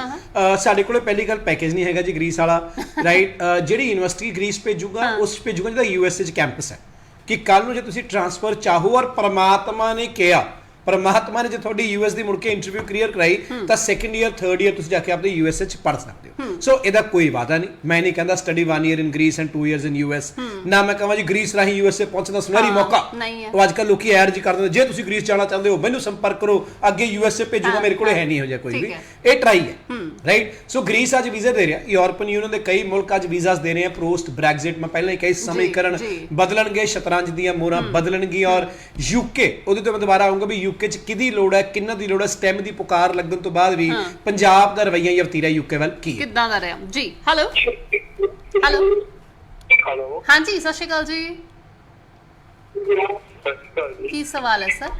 ਸਾਡੇ ਕੋਲੇ ਪਹਿਲੀ ਗੱਲ ਪੈਕੇਜ ਨਹੀਂ ਹੈਗਾ ਜੀ ਗ੍ਰੀਸ ਵਾਲਾ। ਰਾਈਟ। ਜਿਹੜੀ ਯੂਨੀਵਰਸਿਟੀ ਗ੍ਰੀਸ ਭੇਜੂਗਾ, ਉਸ ਭੇਜੂਗਾ ਜਿਹਦਾ USA 'ਚ ਕੈਂਪਸ ਹੈ, ਕਿ ਕੱਲ ਨੂੰ ਜੇ ਤੁਸੀਂ ਟ੍ਰਾਂਸਫਰ ਚਾਹੋ, ਔਰ ਪਰਮਾਤਮਾ ਨੇ ਕਿਹਾ, ਪਰਮਾਤਮਾ ਨੇ ਜੇ ਤੁਹਾਡੀ US ਦੀ ਮੁੜ ਕੇ ਇੰਟਰਵਿਊ ਕਲੀਅਰ ਕਰਾਈ ਤਾਂ 2nd ਈਅਰ 3rd ਈਅਰ ਤੁਸੀਂ ਜਾ ਕੇ ਆਪਣੇ USA 'ਚ ਪੜ੍ਹ ਸਕਦੇ ਹੋ। ਸੋ ਇਹਦਾ ਕੋਈ ਵਾਦਾ ਨਹੀਂ, ਮੈਂ ਨਹੀਂ ਕਹਿੰਦਾ study 1 year in Greece and 2 years in US, ਨਾ ਮੈਂ ਕਹਾਂ ਜੀ ਗ੍ਰੀਸ ਰਾਹੀਂ USA ਪਹੁੰਚਣ ਦਾ ਸੁਨਹਿਰੀ ਮੌਕਾ। ਉਹ ਅੱਜ ਕੱਲ੍ਹ ਲੋਕੀ ਐਡ ਜੀ ਕਰ ਦਿੰਦੇ, ਜੇ ਤੁਸੀਂ ਗ੍ਰੀਸ ਜਾਣਾ ਚਾਹੁੰਦੇ ਹੋ ਮੈਨੂੰ ਸੰਪਰਕ ਕਰੋ, ਅੱਗੇ USA ਭੇਜੂਗਾ, ਮੇਰੇ ਕੋਲ ਹੈ ਨਹੀਂ ਇਹੋ ਜਿਹਾ ਕੋਈ ਵੀ। ਇਹ ਟਰਾਈ ਹੈ। ਰਾਈਟ। ਸੋ ਗ੍ਰੀਸ ਅੱਜ ਵੀਜ਼ਾ ਦੇ ਰਿਹਾ, ਯੂਰਪੀਅਨ ਯੂਨੀਅਨ ਦੇ ਕਈ ਮੁਲਕ ਅੱਜ ਵੀਜ਼ਾਸ ਦੇ ਰਹੇ ਆ ਪੋਸਟ ਬ੍ਰੈਗਜ਼ਿਟ। ਮੈਂ ਪਹਿਲਾਂ ਹੀ ਕਹੀ, ਸਮੀਕਰਨ ਬਦਲਣਗੇ, ਸ਼ਤਰੰਜ ਦੀਆਂ ਮੋਹਰਾਂ ਬਦਲਣਗੀਆਂ, ਔਰ UK, ਉਹਦੇ ਤੋਂ ਮੈਂ ਦੁਬਾਰਾ ਆਊਂਗਾ ਵੀ UK 'ਚ ਕਿਹਦੀ ਲੋੜ ਹੈ, ਕਿੰਨਾ ਦੀ ਲੋੜ ਹੈ। ਸਟੈਮ ਦੀ ਪੁਕਾਰ ਲੱਗਣ ਤੋਂ ਬਾਅਦ ਵੀ ਪੰਜਾਬ ਦਾ ਰਵੱਈਆ ਜਾਂ ਵਤੀਰਾ UK ਵੱਲ ਕੀ ਹੈ, ਕਿੱਦਾਂ ਦਾ ਰਿਹਾ ਜੀ। ਹੈਲੋ, ਹੈਲੋ, ਹੈਲੋ, ਹਾਂਜੀ, ਸਤਿ ਸ਼੍ਰੀ ਅਕਾਲ ਜੀ। ਕੀ ਸਵਾਲ ਹੈ ਸਰ?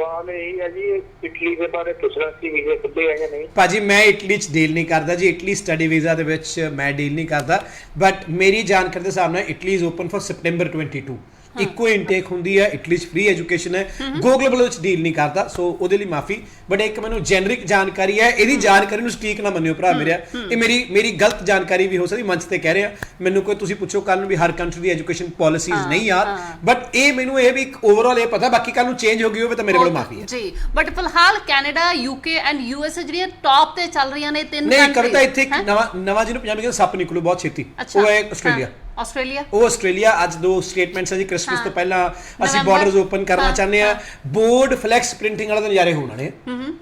ਸਵਾਲ ਇਹ ਹੈ ਜੀ, ਇਟਲੀ ਦੇ ਬਾਰੇ ਪੁੱਛਣਾ ਸੀ, ਵੀਜ਼ੇ ਖੁੱਲੇ ਹੈ ਜਾਂ ਨਹੀਂ? ਭਾਜੀ ਮੈਂ ਇਟਲੀ 'ਚ ਡੀਲ ਨਹੀਂ ਕਰਦਾ ਜੀ, ਇਟਲੀ ਸਟੱਡੀ ਵੀਜ਼ਾ ਦੇ ਵਿੱਚ ਮੈਂ ਡੀਲ ਨਹੀਂ ਕਰਦਾ, ਬਟ ਮੇਰੀ ਜਾਣਕਾਰੀ ਦੇ ਹਿਸਾਬ ਨਾਲ Italy is open for September 22। ਇੱਕੋ ਇਨਟੇਕ ਹੁੰਦੀ ਹੈ, ਇਟਲੀ 'ਚ ਫ੍ਰੀ ਐਜੂਕੇਸ਼ਨ ਹੈ, ਗੋ ਗਲੋਬਲ ਵਿੱਚ ਡੀਲ ਨਹੀਂ ਕਰਦਾ, ਸੋ ਉਹਦੇ ਲਈ ਮਾਫੀ। ਬਟ ਇੱਕ ਮੈਨੂੰ ਜੈਨਰਿਕ ਜਾਣਕਾਰੀ ਹੈ, ਇਹਦੀ ਜਾਣਕਾਰੀ ਨੂੰ ਸਟੀਕ ਨਾ ਮੰਨਿਓ ਭਰਾ ਮੇਰਾ, ਇਹ ਮੇਰੀ ਗਲਤ ਜਾਣਕਾਰੀ ਵੀ ਹੋ ਸਕਦੀ, ਮੰਚ ਤੇ ਕਹਿ ਰਿਹਾ ਮੈਨੂੰ, ਕੋਈ ਤੁਸੀਂ ਪੁੱਛੋ ਕੱਲ ਨੂੰ ਵੀ ਹਰ ਕੰਟਰੀ ਦੀ ਐਜੂਕੇਸ਼ਨ ਪਾਲਿਸੀਜ਼ ਨਹੀਂ ਯਾਰ, ਬਟ ਇਹ ਮੈਨੂੰ ਇਹ ਵੀ ਓਵਰਆਲ ਇਹ ਪਤਾ, ਬਾਕੀ ਕੱਲ ਨੂੰ ਚੇਂਜ ਹੋ ਗਈ ਹੋਵੇ ਤਾਂ ਮੇਰੇ ਕੋਲ ਮਾਫੀ ਹੈ ਜੀ। ਬਟ ਫਿਲਹਾਲ ਕੈਨੇਡਾ, ਯੂਕੇ ਐਂਡ ਯੂਐਸਏ ਜਿਹੜੀਆਂ ਟੌਪ ਤੇ ਚੱਲ ਰਹੀਆਂ ਨੇ ਤਿੰਨ ਨਹੀਂ ਕਵਿਤਾ, ਇੱਥੇ ਨਵਾਂ ਜਿਹਨੂੰ ਪੰਜਾਬੀ ਕਹਿੰਦੇ ਸੱਪ ਨਿਕਲੂ ਬਹੁਤ ਛੇਤੀ, ਉਹ ਹੈ ਆਸਟ੍ਰੇਲੀਆ। ਉਹ ਆਸਟ੍ਰੇਲੀਆ ਅੱਜ 2 ਸਟੇਟਮੈਂਟਸ ਹੈ ਜੀ, ਕ੍ਰਿਸਮਸ ਤੋਂ ਪਹਿਲਾਂ ਅਸੀਂ ਬਾਰਡਰਸ ਓਪਨ ਕਰਨਾ ਚਾਹੁੰਦੇ ਆ, ਬੋਰਡ ਫਲੈਕਸ ਪ੍ਰਿੰਟਿੰਗ ਵਾਲੇ ਨਜ਼ਾਰੇ ਹੋਣ ਵਾਲੇ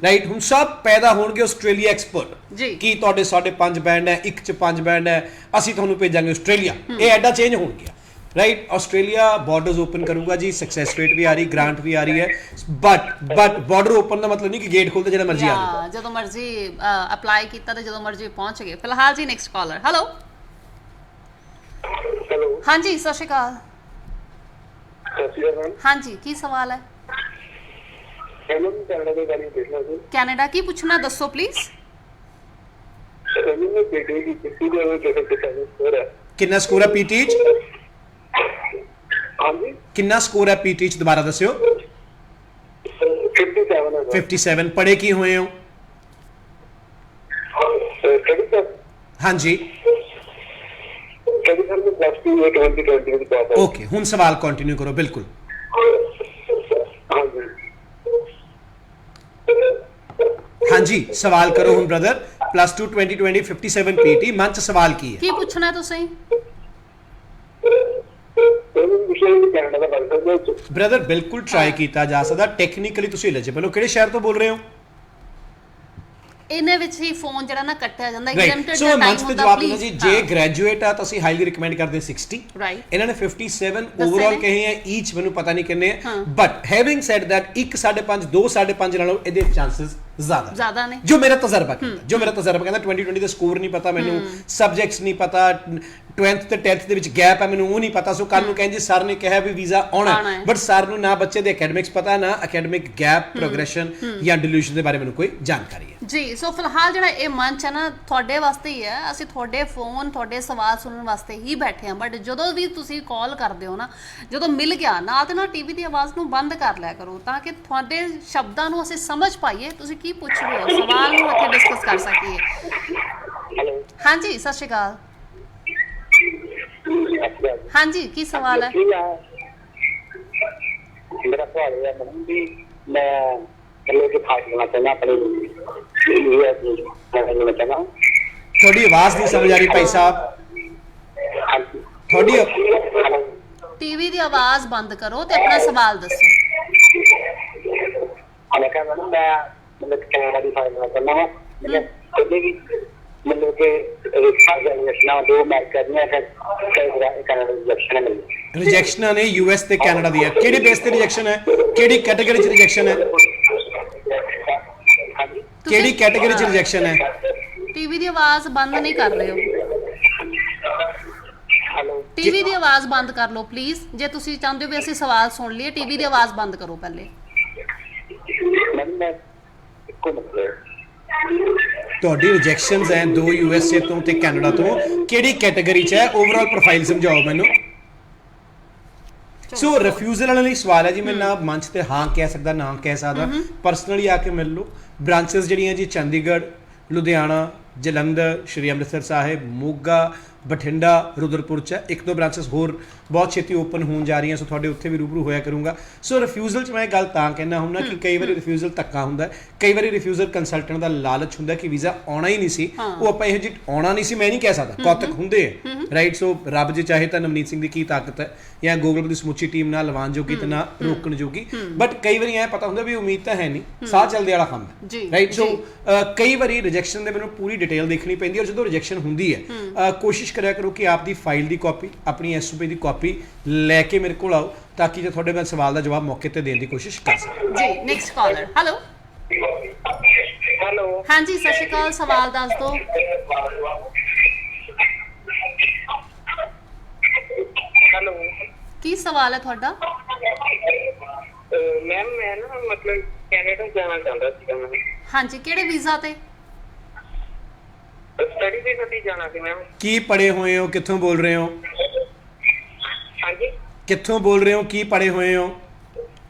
ਰਾਈਟ। ਹੁਣ ਸਭ ਪੈਦਾ ਹੋਣਗੇ ਆਸਟ੍ਰੇਲੀਆ ਐਕਸਪਰਟ ਕੀ ਤੁਹਾਡੇ 5.5 ਬੈਂਡ ਹੈ, 1 ਚ 5 ਬੈਂਡ ਹੈ, ਅਸੀਂ ਤੁਹਾਨੂੰ ਭੇਜਾਂਗੇ ਆਸਟ੍ਰੇਲੀਆ, ਇਹ ਐਡਾ ਚੇਂਜ ਹੋਣ ਗਿਆ ਰਾਈਟ। ਆਸਟ੍ਰੇਲੀਆ ਬਾਰਡਰਸ ਓਪਨ ਕਰੂਗਾ ਜੀ, ਸਕਸੈਸ ਰੇਟ ਵੀ ਆ ਰਹੀ, ਗ੍ਰਾਂਟ ਵੀ ਆ ਰਹੀ ਹੈ, ਬਟ ਬਾਰਡਰ ਓਪਨ ਦਾ ਮਤਲਬ ਨਹੀਂ ਕਿ ਗੇਟ ਖੋਲਦੇ ਜਿਹੜਾ ਮਰਜ਼ੀ ਆ ਜਾਵੇ, ਜਦੋਂ ਮਰਜ਼ੀ ਅਪਲਾਈ ਕੀਤਾ ਤੇ ਜਦੋਂ ਮਰਜ਼ੀ ਪਹੁੰਚ ਗਏ। ਫਿਲਹਾਲ ਜੀ ਨੈਕਸਟ ਕਾਲਰ। ਹੈਲੋ ਹਾਂਜੀ, ਸਤਿ ਸ਼੍ਰੀ ਅਕਾਲ। ਹਾਂਜੀ, ਕੀ ਸਵਾਲ ਹੈ? ਕੈਨੇਡਾ ਕੀ ਪੁੱਛਣਾ, ਦੱਸੋ ਪਲੀਜ਼। ਕਿੰਨਾ ਸਕੋਰ ਹੈ ਪੀਟੀ 'ਚ? ਕਿੰਨਾ ਸਕੋਰ ਹੈ ਪੀਟੀ 'ਚ ਦੁਬਾਰਾ ਦੱਸਿਓ। 57। ਪੜ੍ਹੇ ਕੀ ਹੋਏ ਹੋ? ਹਾਂਜੀ ਓਕੇ, ਹੁਣ ਸਵਾਲ ਕੰਟੀਨਿਊ ਕਰੋ। ਬਿਲਕੁਲ ਹਾਂਜੀ, ਸਵਾਲ ਕਰੋ ਹੁਣ ਬ੍ਰਦਰ। +2 2020 57 ਪੀਟੀ, ਮਨ ਚ ਸਵਾਲ ਕੀ ਹੈ? ਕੀ ਪੁੱਛਣਾ ਤੁਸੀਂ? ਬ੍ਰਦਰ ਬਿਲਕੁਲ ਟਰਾਈ ਕੀਤਾ ਜਾ ਸਕਦਾ, ਟੈਕਨੀਕਲੀ ਤੁਸੀਂ ਐਲੀਜੀਬਲ ਹੋ। ਕਿਹੜੇ ਸ਼ਹਿਰ ਤੋਂ ਬੋਲ ਰਹੇ ਹੋ? ਇਹਨੇ ਵਿੱਚ ਹੀ ਫੋਨ ਜਿਹੜਾ ਨਾ ਕੱਟਿਆ ਜਾਂਦਾ, ਐਗਜ਼ੈਂਪਟਡ ਦਾ ਟਾਈਮ ਹੁੰਦਾ। ਜਵਾਬ ਦੇਣਾ ਜੀ, ਜੇ ਗ੍ਰੈਜੂਏਟ ਆ ਤਾਂ ਅਸੀਂ ਹਾਈਲੀ ਰਿਕਮੈਂਡ ਕਰਦੇ 60 ਰਾਈਟ। ਇਹਨਾਂ ਨੇ 57 ਓਵਰਆਲ ਕਹੇ ਆ, ਈਚ ਮੈਨੂੰ ਪਤਾ ਨਹੀਂ ਕਿੰਨੇ ਆ, ਬਟ ਹੈਵਿੰਗ ਸੈਡ ਦੈਟ 1 5.5 2 5.5 ਨਾਲੋਂ ਇਹਦੇ ਚਾਂਸਸ ਜ਼ਿਆਦਾ ਨੇ, ਜੋ ਮੇਰਾ ਤਜਰਬਾ ਕਹਿੰਦਾ। 2020 ਦਾ ਸਕੋਰ ਨਹੀਂ ਪਤਾ ਮੈਨੂੰ, ਸਬਜੈਕਟਸ ਨਹੀਂ ਪਤਾ, 12th ਤੇ 10th ਦੇ ਵਿੱਚ ਗੈਪ ਹੈ, ਮੈਨੂੰ ਉਹ ਨਹੀਂ ਪਤਾ। ਸੋ ਕੱਲ ਨੂੰ ਕਹਿੰਦੇ ਸਰ ਨੇ ਕਿਹਾ ਵੀ ਵੀਜ਼ਾ ਆਉਣਾ, ਬਟ ਸਰ ਨੂੰ ਨਾ ਬੱਚੇ ਦੇ ਅਕੈਡਮਿਕਸ ਪਤਾ, ਨਾ ਅਕੈਡਮਿਕ ਗੈਪ, ਪ੍ਰੋਗਰੈਸ਼ਨ ਜਾਂ ਡਿਲੂਸ਼ਨ ਦੇ ਬਾਰੇ ਮੈਨੂੰ ਕੋਈ ਜਾਣਕਾਰੀ ਹੈ ਜੀ। ਸੋ ਫਿਲਹਾਲ ਜਿਹੜਾ ਇਹ ਮੰਚ ਹੈ ਨਾ ਤੁਹਾਡੇ ਵਾਸਤੇ ਹੀ ਹੈ, ਅਸੀਂ ਤੁਹਾਡੇ ਫੋਨ, ਤੁਹਾਡੇ ਸਵਾਲ ਸੁਣਨ ਵਾਸਤੇ ਹੀ ਬੈਠੇ ਹਾਂ। ਬਟ ਜਦੋਂ ਵੀ ਤੁਸੀਂ ਕਾਲ ਕਰਦੇ ਹੋ ਨਾ, ਜਦੋਂ ਮਿਲ ਗਿਆ ਨਾਲ ਤੇ ਨਾਲ ਟੀਵੀ ਦੀ ਆਵਾਜ਼ ਨੂੰ ਬੰਦ ਕਰ ਲਿਆ ਕਰੋ, ਤਾਂ ਕਿ ਤੁਹਾਡੇ ਸ਼ਬਦਾਂ ਨੂੰ ਅਸੀਂ ਸਮਝ ਪਾਈਏ ਤੁਸੀਂ ਕੀ ਪੁੱਛ ਰਹੇ ਹੋ, ਸਵਾਲ ਨੂੰ ਇੱਥੇ ਡਿਸਕਸ ਕਰ ਸਕੀਏ। ਹਾਂਜੀ, ਸਤਿ ਸ਼੍ਰੀ ਅਕਾਲ। ਹਾਂਜੀ, ਕੀ ਸਵਾਲ ਹੈ? ਮੇਰਾ ਸਵਾਲ ਇਹ ਹੈ ਵੀ ਮੈਂ ਕੱਲੇ ਕੇ ਖਾਸ ਕਰਨਾ ਚਾਹੁੰਦਾ ਆਪਣੇ ਤੁਹਾਡੀ ਆਵਾਜ਼ ਨਹੀਂ ਸਮਝ ਆ ਰਹੀ ਭਾਈ ਸਾਹਿਬ। ਤੁਹਾਡੀ ਟੀਵੀ ਦੀ ਆਵਾਜ਼ ਬੰਦ ਕਰੋ ਤੇ ਆਪਣਾ ਸਵਾਲ ਦੱਸੋ। ਮੈਂ ਕਹਿੰਦਾ ਨਾ, ਮੈਂ ਮਤਲਬ ਕੈਨੇਡਾ ਦੀ ਫਾਈਲ ਕਰਨਾ ਚਾਹੁੰਦਾ ਹਾਂ, ਕਦੇ ਵੀ ਮਤਲਬ ਕਿ ਰਿਜੈਕਸ਼ਨਾਂ ਦੋ ਮੈਂ ਕਰਨੀਆਂ ਹੈ, ਕੈਨੇਡਾ ਦੀ ਰਿਜੈਕਸ਼ਨ ਹੈ। ਰਿਜੈਕਸ਼ਨਾਂ ਨੇ ਯੂਐਸ ਤੇ ਕੈਨੇਡਾ ਦੀ ਹੈ, ਕਿਹੜੇ ਬੇਸ ਤੇ ਰਿਜੈਕਸ਼ਨ ਹੈ? ਕਿਹੜੀ ਕੈਟਾਗਰੀ ਚ ਰਿਜੈਕਸ਼ਨ ਹੈ? ਕਿਹੜੀ ਕੈਟਾਗਰੀ ਚ ਰਿਜੈਕਸ਼ਨ ਹੈ? ਟੀਵੀ ਦੀ ਆਵਾਜ਼ ਬੰਦ ਨਹੀਂ ਕਰ ਰਹੇ ਹੋ। ਟੀਵੀ ਦੀ ਆਵਾਜ਼ ਬੰਦ ਕਰ ਲਓ ਪਲੀਜ਼। ਜੇ ਤੁਸੀਂ ਚਾਹੁੰਦੇ ਹੋ ਵੀ ਅਸੀਂ ਸਵਾਲ ਸੁਣ ਲਈਏ, ਟੀਵੀ ਦੀ ਆਵਾਜ਼ ਬੰਦ ਕਰੋ ਪਹਿਲੇ। ਤੁਹਾਡੀ ਰਿਜੈਕਸ਼ਨਸ ਹੈ 2 ਯੂਐਸਏ ਤੋਂ ਤੇ ਕੈਨੇਡਾ ਤੋਂ, ਕਿਹੜੀ ਕੈਟਾਗਰੀ ਚ ਹੈ? ਓਵਰਆਲ ਪ੍ਰੋਫਾਈਲ ਸਮਝਾਓ ਮੈਨੂੰ। ਸੋ ਰਿਫਿਊਜ਼ਲ ਵਾਲੇ ਲਈ ਸਵਾਲ ਹੈ ਜੀ, ਮੈਂ ਨਾ ਮੰਚ ਤੇ ਹਾਂ ਕਹਿ ਸਕਦਾ, ਨਾ ਕਹਿ ਸਕਦਾ, ਪਰਸਨਲੀ ਆ ਕੇ ਮਿਲ ਲਓ। ਬ੍ਰਾਂਚਸ ਜਿਹੜੀਆਂ ਜੀ ਚੰਡੀਗੜ੍ਹ, ਲੁਧਿਆਣਾ, ਜਲੰਧਰ, ਸ਼੍ਰੀ ਅੰਮ੍ਰਿਤਸਰ ਸਾਹਿਬ, ਮੋਗਾ, ਬਠਿੰਡਾ, ਰੁਦਰਪੁਰ ਚ 1-2 ਬ੍ਰਾਂਚਸ ਹੋਰ ਬਹੁਤ ਛੇਤੀ ਓਪਨ ਹੋਣ ਜਾ ਰਹੀਆਂ, ਸੋ ਤੁਹਾਡੇ ਉੱਥੇ ਵੀ ਰੂਬਰੂ ਹੋਇਆ ਕਰੂੰਗਾ। ਸੋ ਰਿਫਿਊਜ਼ਲ 'ਚ ਮੈਂ ਗੱਲ ਤਾਂ ਕਹਿਣਾ ਹੁੰਦਾ ਕਿ ਕਈ ਵਾਰੀ ਰਿਫਿਊਜ਼ਲ ਧੱਕਾ ਹੁੰਦਾ, ਕਈ ਵਾਰੀ ਰਿਫਿਊਜ਼ਲ ਕੰਸਲਟੈਂਟ ਦਾ ਲਾਲਚ ਹੁੰਦਾ ਕਿ ਵੀਜ਼ਾ ਆਉਣਾ ਹੀ ਨਹੀਂ ਸੀ, ਉਹ ਆਪਾਂ ਇਹੋ ਜਿਹੀ ਆਉਣਾ ਨਹੀਂ ਸੀ ਮੈਂ ਨਹੀਂ ਕਹਿ ਸਕਦਾ, ਕੌਤਕ ਹੁੰਦੇ ਆ ਰਾਈਟ। ਸੋ ਰੱਬ ਜੇ ਚਾਹੇ ਤਾਂ ਨਵਨੀਤ ਸਿੰਘ ਦੀ ਕੀ ਤਾਕਤ ਹੈ, ਜਾਂ ਗੂਗਲ ਦੀ ਸਮੁੱਚੀ ਟੀਮ ਨਾਲ ਲਵਾਉਣ ਜੋਗੀ ਤੇ ਨਾ ਰੋਕਣ ਜੋਗੀ, ਬਟ ਕਈ ਵਾਰੀ ਐ ਪਤਾ ਹੁੰਦਾ ਵੀ ਉਮੀਦ ਤਾਂ ਹੈ ਨਹੀਂ, ਸਾਹ ਚੱਲਦੇ ਵਾਲਾ ਕੰਮ ਹੈ ਰਾਈਟ। ਸੋ ਕਈ ਵਾਰੀ ਰਿਜੈਕਸ਼ਨ ਦੇ ਮੈਨੂੰ ਪੂਰੀ ਡਿਟੇਲ ਦੇਖਣੀ ਪੈਂਦੀ ਹੈ, ਔਰ ਜਦੋਂ ਰਿਜੈਕਸ਼ਨ ਹੁੰਦੀ ਹੈ ਕੋਸ਼ਿਸ਼ ਕਰਿਆ ਕਰੋ ਕਿ ਆਪਦੀ ਫਾਈਲ ਦੀ ਕਾਪੀ, ਆਪਣੀ ਐਸਓਪੀ ਦੀ ਕਾਪੀ ਲੈ ਕੇ ਮੇਰੇ ਕੋਲ ਆਓ, ਤਾਂ ਕਿ ਜੇ ਤੁਹਾਡੇ ਮੈਂ ਸਵਾਲ ਦਾ ਜਵਾਬ ਮੌਕੇ ਤੇ ਦੇਣ ਦੀ ਕੋਸ਼ਿਸ਼ ਕਰ ਸਕਾਂ ਜੀ। Next caller. ਹੈਲੋ ਹਾਂਜੀ, ਸਤਿ ਸ਼੍ਰੀ ਅਕਾਲ। ਸਵਾਲ ਦੱਸ ਦਿਓ। ਕੀ ਸਵਾਲ ਹੈ ਤੁਹਾਡਾ? ਮੈਮ ਮੈਂ ਨਾ ਮਤਲਬ ਕੈਨੇਡਾ ਜਾਣਾ ਚਾਹੁੰਦਾ ਸੀਗਾ ਮੈਂ ਹਾਂਜੀ, ਕਿਹੜੇ ਵੀਜ਼ਾ ਤੇ? ਸਟੱਡੀ ਵੀਜ਼ਾ ਤੇ ਜਾਣਾ ਸੀ ਮੈਮ। ਕੀ ਪੜ੍ਹੇ ਹੋਏ ਹੋ, ਕਿੱਥੋਂ ਬੋਲ ਰਹੇ ਹੋ? ਹਾਂਜੀ ਕਿੱਥੋਂ ਬੋਲ ਰਹੇ ਹੋ, ਕੀ ਪੜ੍ਹੇ ਹੋਏ ਹੋ?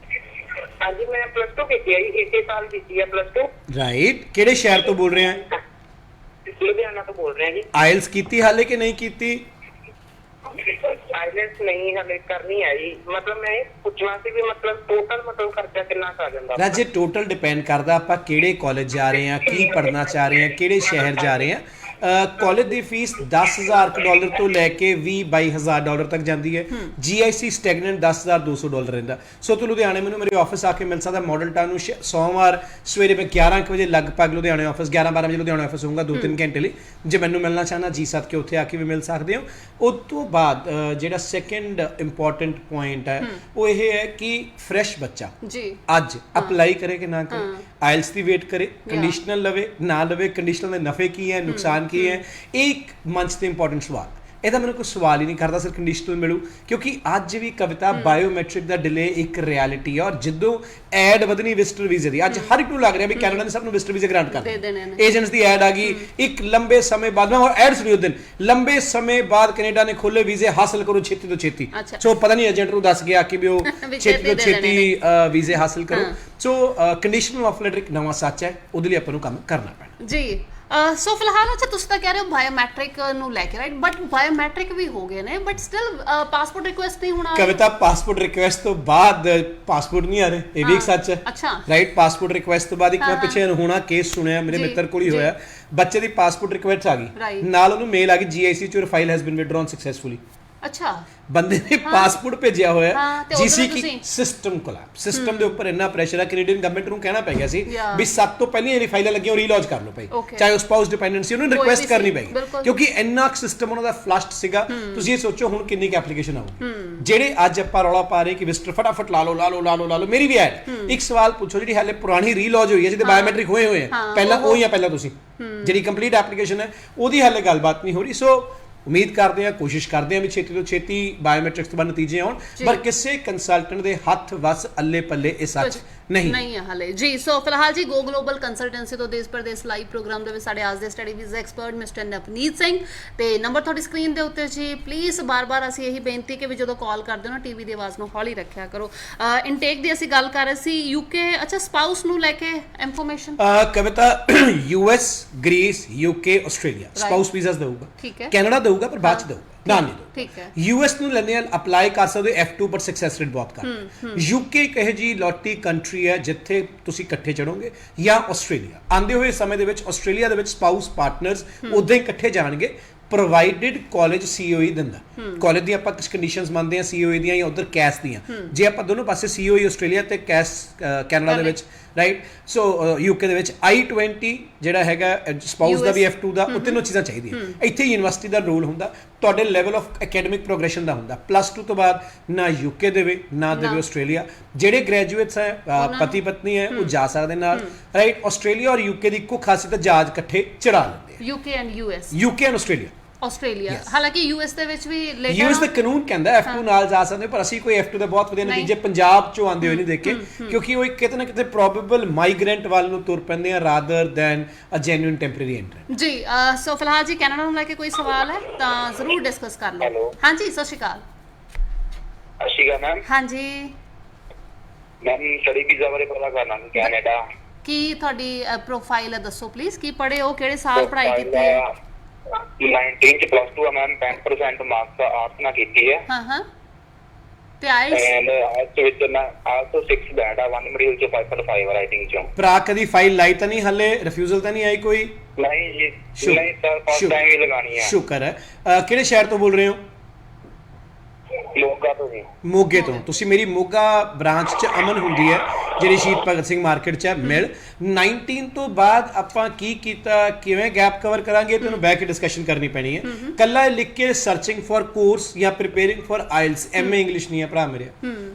ਹਾਂਜੀ ਮੈਂ +2 ਕੀਤੀ ਹੈ ਜੀ, ਇਸੇ ਸਾਲ ਕੀਤੀ ਹੈ +2। ਰਾਈਟ, ਕਿਹੜੇ ਸ਼ਹਿਰ ਤੋਂ ਬੋਲ ਰਹੇ ਆ? ਲੁਧਿਆਣਾ ਤੋਂ ਬੋਲ ਰਹੇ ਹਾਂ ਜੀ। ਆਇਲਸ ਕੀਤੀ ਹਾਲੇ ਕਿ ਨਹੀਂ ਕੀਤੀ? ਆਈਲੈਂਡਸ ਨਹੀਂ ਹਲੇ ਕਰਨੀ ਹੈ ਜੀ। ਮਤਲਬ ਮੈਂ ਇਹ ਪੁੱਛਣਾ ਸੀ ਵੀ ਮਤਲਬ ਟੋਟਲ ਮਤਲਬ ਖਰਚਾ ਕਿੰਨਾ ਆ ਜਾਂਦਾ? ਰਾਜੇ ਟੋਟਲ ਡਿਪੈਂਡ ਕਰਦਾ ਆਪਾਂ ਕਿਹੜੇ ਕਾਲਜ ਜਾ ਰਹੇ ਹਾਂ, ਕੀ ਪੜ੍ਹਨਾ ਚਾਹ ਰਹੇ ਹਾਂ, ਕਿਹੜੇ ਸ਼ਹਿਰ ਜਾ ਰਹੇ ਹਾਂ। ਕਾਲਜ ਦੀ ਫੀਸ $10,000 ਤੋਂ ਲੈ ਕੇ $20,000-22,000 ਤੱਕ ਜਾਂਦੀ ਹੈ। GIC ਸਟੈਗਨੈਂਟ $10,200 ਰਹਿੰਦਾ। ਸੋ ਤੂੰ ਲੁਧਿਆਣੇ ਮੈਨੂੰ ਮੇਰੇ ਆਫਿਸ ਆ ਕੇ ਮਿਲ ਸਕਦਾ, ਮਾਡਲ ਟਾਊਨ ਨੂੰ ਸੋਮਵਾਰ ਸਵੇਰੇ ਮੈਂ 11 ਵਜੇ ਲਗਭਗ ਲੁਧਿਆਣੇ ਆਫਿਸ, 11-12 ਵਜੇ ਲੁਧਿਆਣੇ ਆਫਿਸ ਹੋਊਗਾ 2-3 ਘੰਟੇ ਲਈ। ਜੇ ਮੈਨੂੰ ਮਿਲਣਾ ਚਾਹਨਾ G7 ਕੇ ਉੱਥੇ ਆ ਕੇ ਵੀ ਮਿਲ ਸਕਦੇ ਹੋ। ਉਸ ਤੋਂ ਬਾਅਦ ਜਿਹੜਾ ਸੈਕੰਡ ਇੰਪੋਰਟੈਂਟ ਪੁਆਇੰਟ ਹੈ ਉਹ ਇਹ ਹੈ ਕਿ ਫਰੈਸ਼ ਬੱਚਾ ਜੀ ਅੱਜ ਅਪਲਾਈ ਕਰੇ ਕਿ ਨਾ ਕਰੇ, ਆਇਲਸ ਦੀ ਵੇਟ ਕਰੇ, ਕੰਡੀਸ਼ਨਲ ਲਵੇ ਨਾ ਲਵੇ, ਕੰਡੀਸ਼ਨਲ ਦੇ ਨਫੇ ਕੀ ਹੈ, ਨੁਕਸਾਨ ਕੀ ਹੈ, ਇੱਕ ਮੰਚ ਤੇ ਇੰਪੋਰਟੈਂਟ ਸਵਾਲ। ਇਹਦਾ ਮੈਨੂੰ ਕੋਈ ਸਵਾਲ ਹੀ ਨਹੀਂ ਕਰਦਾ ਸਰ ਕੰਡੀਸ਼ਨਲ ਮਿਲੂ, ਕਿਉਂਕਿ ਅੱਜ ਵੀ ਕਵਿਤਾ ਬਾਇਓਮੈਟ੍ਰਿਕ ਦਾ ਡਿਲੇ ਇੱਕ ਰਿਐਲਿਟੀ ਹੈ। ਔਰ ਜਦੋਂ ਐਡ ਵਧਣੀ ਵਿਜ਼ਟਰ ਵੀਜ਼ੇ ਦੀ, ਅੱਜ ਹਰ ਇੱਕ ਨੂੰ ਲੱਗ ਰਿਹਾ ਵੀ ਕੈਨੇਡਾ ਨੇ ਸਭ ਨੂੰ ਵਿਜ਼ਟਰ ਵੀਜ਼ੇ ਗ੍ਰਾਂਟ ਕਰ ਦੇਣੇ, ਏਜੰਟਸ ਦੀ ਐਡ ਆ ਗਈ ਇੱਕ ਲੰਬੇ ਸਮੇਂ ਬਾਅਦ। ਮੈਂ ਐਡਸ ਨਹੀਂ ਉਦੋਂ ਲੰਬੇ ਸਮੇਂ ਬਾਅਦ ਕੈਨੇਡਾ ਨੇ ਖੋਲੇ ਵੀਜ਼ੇ ਹਾਸਲ ਕਰੋ ਛੇਤੀ ਤੋਂ ਛੇਤੀ। ਸੋ ਪਤਾ ਨਹੀਂ ਏਜੰਟ ਨੂੰ ਦੱਸ ਗਿਆ ਕਿ ਵੀ ਉਹ ਛੇਤੀ ਤੋਂ ਛੇਤੀ ਵੀਜ਼ੇ ਹਾਸਲ ਕਰੋ। ਸੋ ਕੰਡੀਸ਼ਨਲ ਆਫਰ ਲੈਟਰ ਇੱਕ ਨਵਾਂ ਸੱਚ ਹੈ, ਉਹਦੇ ਲਈ ਆਪਾਂ ਨੂੰ ਕੰਮ ਕਰਨਾ ਪੈਣਾ ਜੀ। ਸੋ ਫਿਲਹਾਲ ਅੱਛਾ ਤੁਸੀਂ ਤਾਂ ਕਹਿ ਰਹੇ ਹੋ ਬਾਇਓਮੈਟ੍ਰਿਕ ਨੂੰ ਲੈ ਕੇ, ਰਾਈਟ, ਬਟ ਬਾਇਓਮੈਟ੍ਰਿਕ ਵੀ ਹੋ ਗਏ ਨੇ, ਬਟ ਸਟਿਲ ਪਾਸਪੋਰਟ ਰਿਕੁਐਸਟ ਨਹੀਂ ਹੋਣਾ। ਕਵਿਤਾ ਪਾਸਪੋਰਟ ਰਿਕੁਐਸਟ ਤੋਂ ਬਾਅਦ ਪਾਸਪੋਰਟ ਨਹੀਂ ਆ ਰਹੇ, ਇਹ ਵੀ ਇੱਕ ਸੱਚ ਹੈ। ਅੱਛਾ ਰਾਈਟ, ਪਾਸਪੋਰਟ ਰਿਕੁਐਸਟ ਤੋਂ ਬਾਅਦ ਇੱਕ ਮੈਂ ਪਿੱਛੇ ਹੋਣਾ ਕੇਸ ਸੁਣਿਆ, ਮੇਰੇ ਮਿੱਤਰ ਕੋਲ ਹੀ ਹੋਇਆ। ਬੱਚੇ ਦੀ ਪਾਸਪੋਰਟ ਰਿਕੁਐਸਟ ਆ ਗਈ, ਨਾਲ ਉਹਨੂੰ ਮੇਲ ਆ ਗਈ GIC ਚ ਫਾਈਲ ਹੈਜ਼ ਬੀਨ ਵਿਦਡਰਾਨ ਸਕਸੈਸਫੁਲੀ। ਅੱਛਾ, ਬੰਦੇ ਨੇ ਪਾਸਪੋਰਟ ਭੇਜਿਆ ਹੋਇਆ, GC ਕੀ ਤੁਸੀਂ ਸਿਸਟਮ ਕੋਲੈਪਸ, ਸਿਸਟਮ ਦੇ ਉੱਪਰ ਇੰਨਾ ਪ੍ਰੈਸ਼ਰ ਹੈ ਕੈਨੇਡੀਅਨ ਗਵਰਨਮੈਂਟ ਨੂੰ ਕਹਿਣਾ ਪੈ ਗਿਆ ਸੀ ਵੀ ਸਭ ਤੋਂ ਪਹਿਲਾਂ ਜਿਹੜੀ ਫਾਈਲਾਂ ਲੱਗੀਆਂ ਉਹ ਰੀਲੌਂਚ ਕਰ ਲਓ ਭਾਈ, ਚਾਹੇ ਉਹ ਸਪਾਊਸ ਡਿਪੈਂਡੈਂਸੀ ਉਹਨੂੰ ਰਿਕੁਐਸਟ ਕਰਨੀ ਪੈਗੀ, ਕਿਉਂਕਿ ਇੰਨਾ ਸਿਸਟਮ ਉਹਨਾਂ ਦਾ ਫਲਸ਼ਡ ਸੀਗਾ। ਤੁਸੀਂ ਇਹ ਸੋਚੋ ਹੁਣ ਕਿੰਨੀ ਕੁ ਐਪਲੀਕੇਸ਼ਨ ਆਊ। ਜਿਹੜੇ ਅੱਜ ਆਪਾਂ ਰੌਲਾ ਪਾ ਰਹੇ ਕਿ ਵਿਜ਼ਟਰ ਫਟਾਫਟ ਲਾ ਲਓ, ਮੇਰੀ ਵੀ ਐਡ ਇੱਕ ਸਵਾਲ ਪੁੱਛੋ ਜਿਹੜੀ ਹਾਲੇ ਪੁਰਾਣੀ ਰੀਲੌਂਚ ਹੋਈ ਹੈ ਜਿਹਦੇ ਬਾਇਓਮੈਟ੍ਰਿਕ ਹੋਏ ਹੋਏ ਆ, ਪਹਿਲਾਂ ਉਹ ਹੀ ਆ, ਪਹਿਲਾਂ ਤੁਸੀਂ ਜਿਹੜੀ ਕੰਪਲੀਟ ਐਪਲੀਕੇਸ਼ਨ ਹੈ ਉਹਦੀ ਹਾਲੇ ਗੱਲਬਾਤ ਨਹੀਂ ਹੋ ਰਹੀ। ਸੋ ਉਮੀਦ ਕਰਦੇ ਹਾਂ, ਕੋਸ਼ਿਸ਼ ਕਰਦੇ ਹਾਂ ਵੀ ਛੇਤੀ ਤੋਂ ਛੇਤੀ ਬਾਇਓਮੈਟ੍ਰਿਕਸ ਤੋਂ ਬਾਅਦ ਨਤੀਜੇ ਆਉਣ, ਪਰ ਕਿਸੇ ਕੰਸਲਟੈਂਟ ਦੇ ਹੱਥ ਵਸ ਅੱਲੇ ਪੱਲੇ ਇਹ ਸੱਚ ਨਹੀਂ ਹੈ ਹਾਲੇ ਜੀ। ਸੋ ਫਿਲਹਾਲ ਜੀ ਗੋ ਗਲੋਬਲ ਕੰਸਲਟੈਂਸੀ ਤੋਂ ਦੇਸ਼ ਪ੍ਰਦੇਸ਼ ਲਾਈਵ ਪ੍ਰੋਗਰਾਮ ਦੇ ਵਿੱਚ ਸਾਡੇ ਅੱਜ ਦੇ study visa expert mister Navneet Singh ਤੇ ਨੰਬਰ ਤੁਹਾਡੀ ਸਕਰੀਨ ਦੇ ਉੱਤੇ ਜੀ। ਪਲੀਜ਼ ਬਾਰ-ਬਾਰ ਅਸੀਂ ਇਹੀ ਬੇਨਤੀ ਕਿ ਵੀ ਜਦੋਂ ਕਾਲ ਕਰਦੇ ਹੋ ਨਾ ਟੀਵੀ ਦੀ ਆਵਾਜ਼ ਨੂੰ ਹੌਲੀ ਰੱਖਿਆ ਕਰੋ। ਇਨਟੇਕ ਦੀ ਅਸੀਂ ਗੱਲ ਕਰ ਰਹੇ ਸੀ UK, ਅੱਛਾ ਸਪਾਊਸ ਨੂੰ ਲੈ ਕੇ information. Kavita US, Greece, UK, Australia spouse visas ਦੇਊਗਾ, ਠੀਕ ਹੈ, ਕੈਨੇਡਾ ਦੇਊਗਾ ਪਰ ਬਾਅਦ ਚ ਦੇਊਗਾ, ਨਾ ਨਹੀਂ ਦੇਊਗਾ। ਠੀਕ ਹੈ, US ਨੂੰ ਲੈਣੇ ਅਪਲਾਈ ਕਰ ਸਕਦੇ ਹੋ F2 ਪਰ ਸਕਸੈਸ ਰੇਟ ਬਹੁਤ ਘੱਟ। UK ਇੱਕ ਇਹੋ ਜੀ ਲੋਟੀ ਕੰਟਰੀ ਹੈ ਜਿੱਥੇ ਤੁਸੀਂ ਇਕੱਠੇ ਚੜੋਗੇ, ਜਾਂ ਆਸਟ੍ਰੇਲੀਆ ਆਉਂਦੇ ਹੋਏ ਸਮੇਂ ਦੇ ਵਿੱਚ ਆਸਟ੍ਰੇਲੀਆ ਦੇ ਵਿੱਚ ਸਪਾਊਸ ਪਾਰਟਨਰਸ ਉਦਾਂ ਹੀ ਇਕੱਠੇ ਜਾਣਗੇ ਪ੍ਰੋਵਾਈਡਡ ਕਾਲਜ COE ਦਿੰਦਾ। ਕਾਲਜ ਦੀਆਂ ਆਪਾਂ ਕੁਝ ਕੰਡੀਸ਼ਨਸ ਮੰਨਦੇ ਹਾਂ COE ਦੀਆਂ ਜਾਂ ਉਧਰ ਕੈਸ਼ ਦੀਆਂ, ਜੇ ਆਪਾਂ ਦੋਨੋਂ ਪਾਸੇ COE ਆਸਟ੍ਰੇਲੀਆ ਤੇ ਕੈਸ਼ ਕੈਨੇਡਾ ਦੇ ਵਿੱਚ, ਰਾਈਟ। ਸੋ UK ਦੇ ਵਿੱਚ I-20 ਜਿਹੜਾ ਹੈਗਾ ਸਪਾਊਸ ਦਾ ਵੀ F2 ਦਾ, ਉਹ ਤਿੰਨੋਂ ਚੀਜ਼ਾਂ ਚਾਹੀਦੀਆਂ। ਇੱਥੇ ਯੂਨੀਵਰਸਿਟੀ ਦਾ ਰੋਲ ਹੁੰਦਾ, ਤੁਹਾਡੇ ਲੈਵਲ ਆਫ ਅਕੈਡਮਿਕ ਪ੍ਰੋਗਰੈਸ਼ਨ ਦਾ ਹੁੰਦਾ। +2 ਤੋਂ ਬਾਅਦ ਨਾ UK ਦੇਵੇ ਨਾ ਦੇਵੇ ਆਸਟ੍ਰੇਲੀਆ। ਜਿਹੜੇ ਗ੍ਰੈਜੂਏਟਸ ਹੈ ਪਤੀ ਪਤਨੀ ਹੈ ਉਹ ਜਾ ਸਕਦੇ ਨਾਲ, ਰਾਈਟ। ਆਸਟ੍ਰੇਲੀਆ ਔਰ UK ਦੀ ਇੱਕੋ ਖਾਸੀਅਤ ਹੈ ਜਹਾਜ਼ ਇਕੱਠੇ ਚੜਾ ਲੈਂਦੇ UK and US, UK and Australia. ਹਾਲਾਂਕਿ US ਦੇ ਵਿੱਚ ਵੀ US ਦਾ ਕਾਨੂੰਨ ਕਹਿੰਦਾ F2 ਨਾਲ ਜਾ ਸਕਦੇ, ਪਰ ਅਸੀਂ ਕੋਈ F2 ਦਾ ਬਹੁਤ ਵਧੀਆ ਨਤੀਜੇ ਪੰਜਾਬ ਚੋਂ ਆਉਂਦੇ ਹੋਏ ਨਹੀਂ ਦੇਖੇ, ਕਿਉਂਕਿ ਉਹ ਕਿਤੇ ਨਾ ਕਿਤੇ ਪ੍ਰੋਬੇਬਲ ਮਾਈਗ੍ਰੈਂਟ ਵੱਲ ਨੂੰ ਤੁਰ ਪੈਂਦੇ ਆ rather than a genuine temporary entry ਜੀ। ਸੋ ਫਿਲਹਾਲ ਜੀ ਕੈਨੇਡਾ ਨੂੰ ਲੈ ਕੇ ਕੋਈ ਸਵਾਲ ਹੈ ਤਾਂ ਜ਼ਰੂਰ ਡਿਸਕਸ ਕਰ ਲਓ। ਹਾਂਜੀ, ਸਤਿ ਸ਼੍ਰੀ ਅਕਾਲ। ਸਤਿ ਸ਼੍ਰੀ ਅਕਾਲ ਮੈਮ। ਹਾਂਜੀ ਮੈਂ ਸਟੱਡੀ ਵੀਜ਼ਾ ਬਾਰੇ ਪਤਾ ਕਰਨਾ ਸੀ ਕੈਨੇਡਾ। ਕੀ ਤੁਹਾਡੀ ਪ੍ਰੋਫਾਈਲ ਹੈ, ਦੱਸੋ ਪਲੀਜ਼, ਕੀ ਪੜ੍ਹੇ ਹੋ, ਕਿਹੜੇ ਸਾਲ ਪੜ੍ਹਾਈ ਕੀਤੀ ਹੈ? 19 ਚ +2 ਆ ਮੈਮ, 10% ਮਾਰਕਸ ਆਰਟਸ ਨਾਲ ਕੀਤੀ ਹੈ। ਹਾਂ ਤੇ ਆਇਲਸ ਐਂਡ ਆਲਸੋ ਵਿਦ ਮੈਂ ਆਲਸੋ 6 ਬੈਂਡ ਆ 1 ਮੋਡਿਊਲ ਚ 5.5 ਰਾਈਟਿੰਗ ਚੋਂ। ਭਰਾ ਕਦੀ ਫਾਈਲ ਲਾਈ ਤਾਂ ਨਹੀਂ ਹਲੇ, ਰਿਫਿਊਜ਼ਲ ਤਾਂ ਨਹੀਂ ਆਈ ਕੋਈ? ਨਹੀਂ ਜੀ, ਨਹੀਂ ਸਰ, ਫਸਟ ਟਾਈਮ ਹੀ ਲਗਾਣੀ ਹੈ। ਸ਼ੁਕਰ ਹੈ। ਕਿਹੜੇ ਸ਼ਹਿਰ ਤੋਂ ਬੋਲ ਰਹੇ ਹੋ? ਮੋਗਾ ਤੋਂ ਜੀ। ਮੋਗੇ ਤੋਂ। ਤੁਸੀਂ ਮੇਰੀ ਮੋਗਾ ਬ੍ਰਾਂਚ 'ਚ ਅਮਨ ਹੁੰਦੀ ਹੈ ਜਿਹੜੀ ਸ਼ਹੀਦ ਭਗਤ ਸਿੰਘ ਮਾਰਕੀਟ 'ਚ ਹੈ, ਮਿਲ 19 ਤੋਂ ਬਾਅਦ ਆਪਾਂ ਕੀ ਕੀਤਾ, ਕਿਵੇਂ ਗੈਪ ਕਵਰ ਕਰਾਂਗੇ, ਤੁਹਾਨੂੰ ਬੈਕ ਕੇ ਡਿਸਕਸ਼ਨ ਕਰਨੀ ਪੈਣੀ ਹੈ। ਕੱਲਾ ਲਿਖ ਕੇ ਸਰਚਿੰਗ ਫॉर ਕੋਰਸ ਜਾਂ preparing for IELTS MA English ਨਹੀਂ ਹੈ ਭਰਾ ਮੇਰੇ,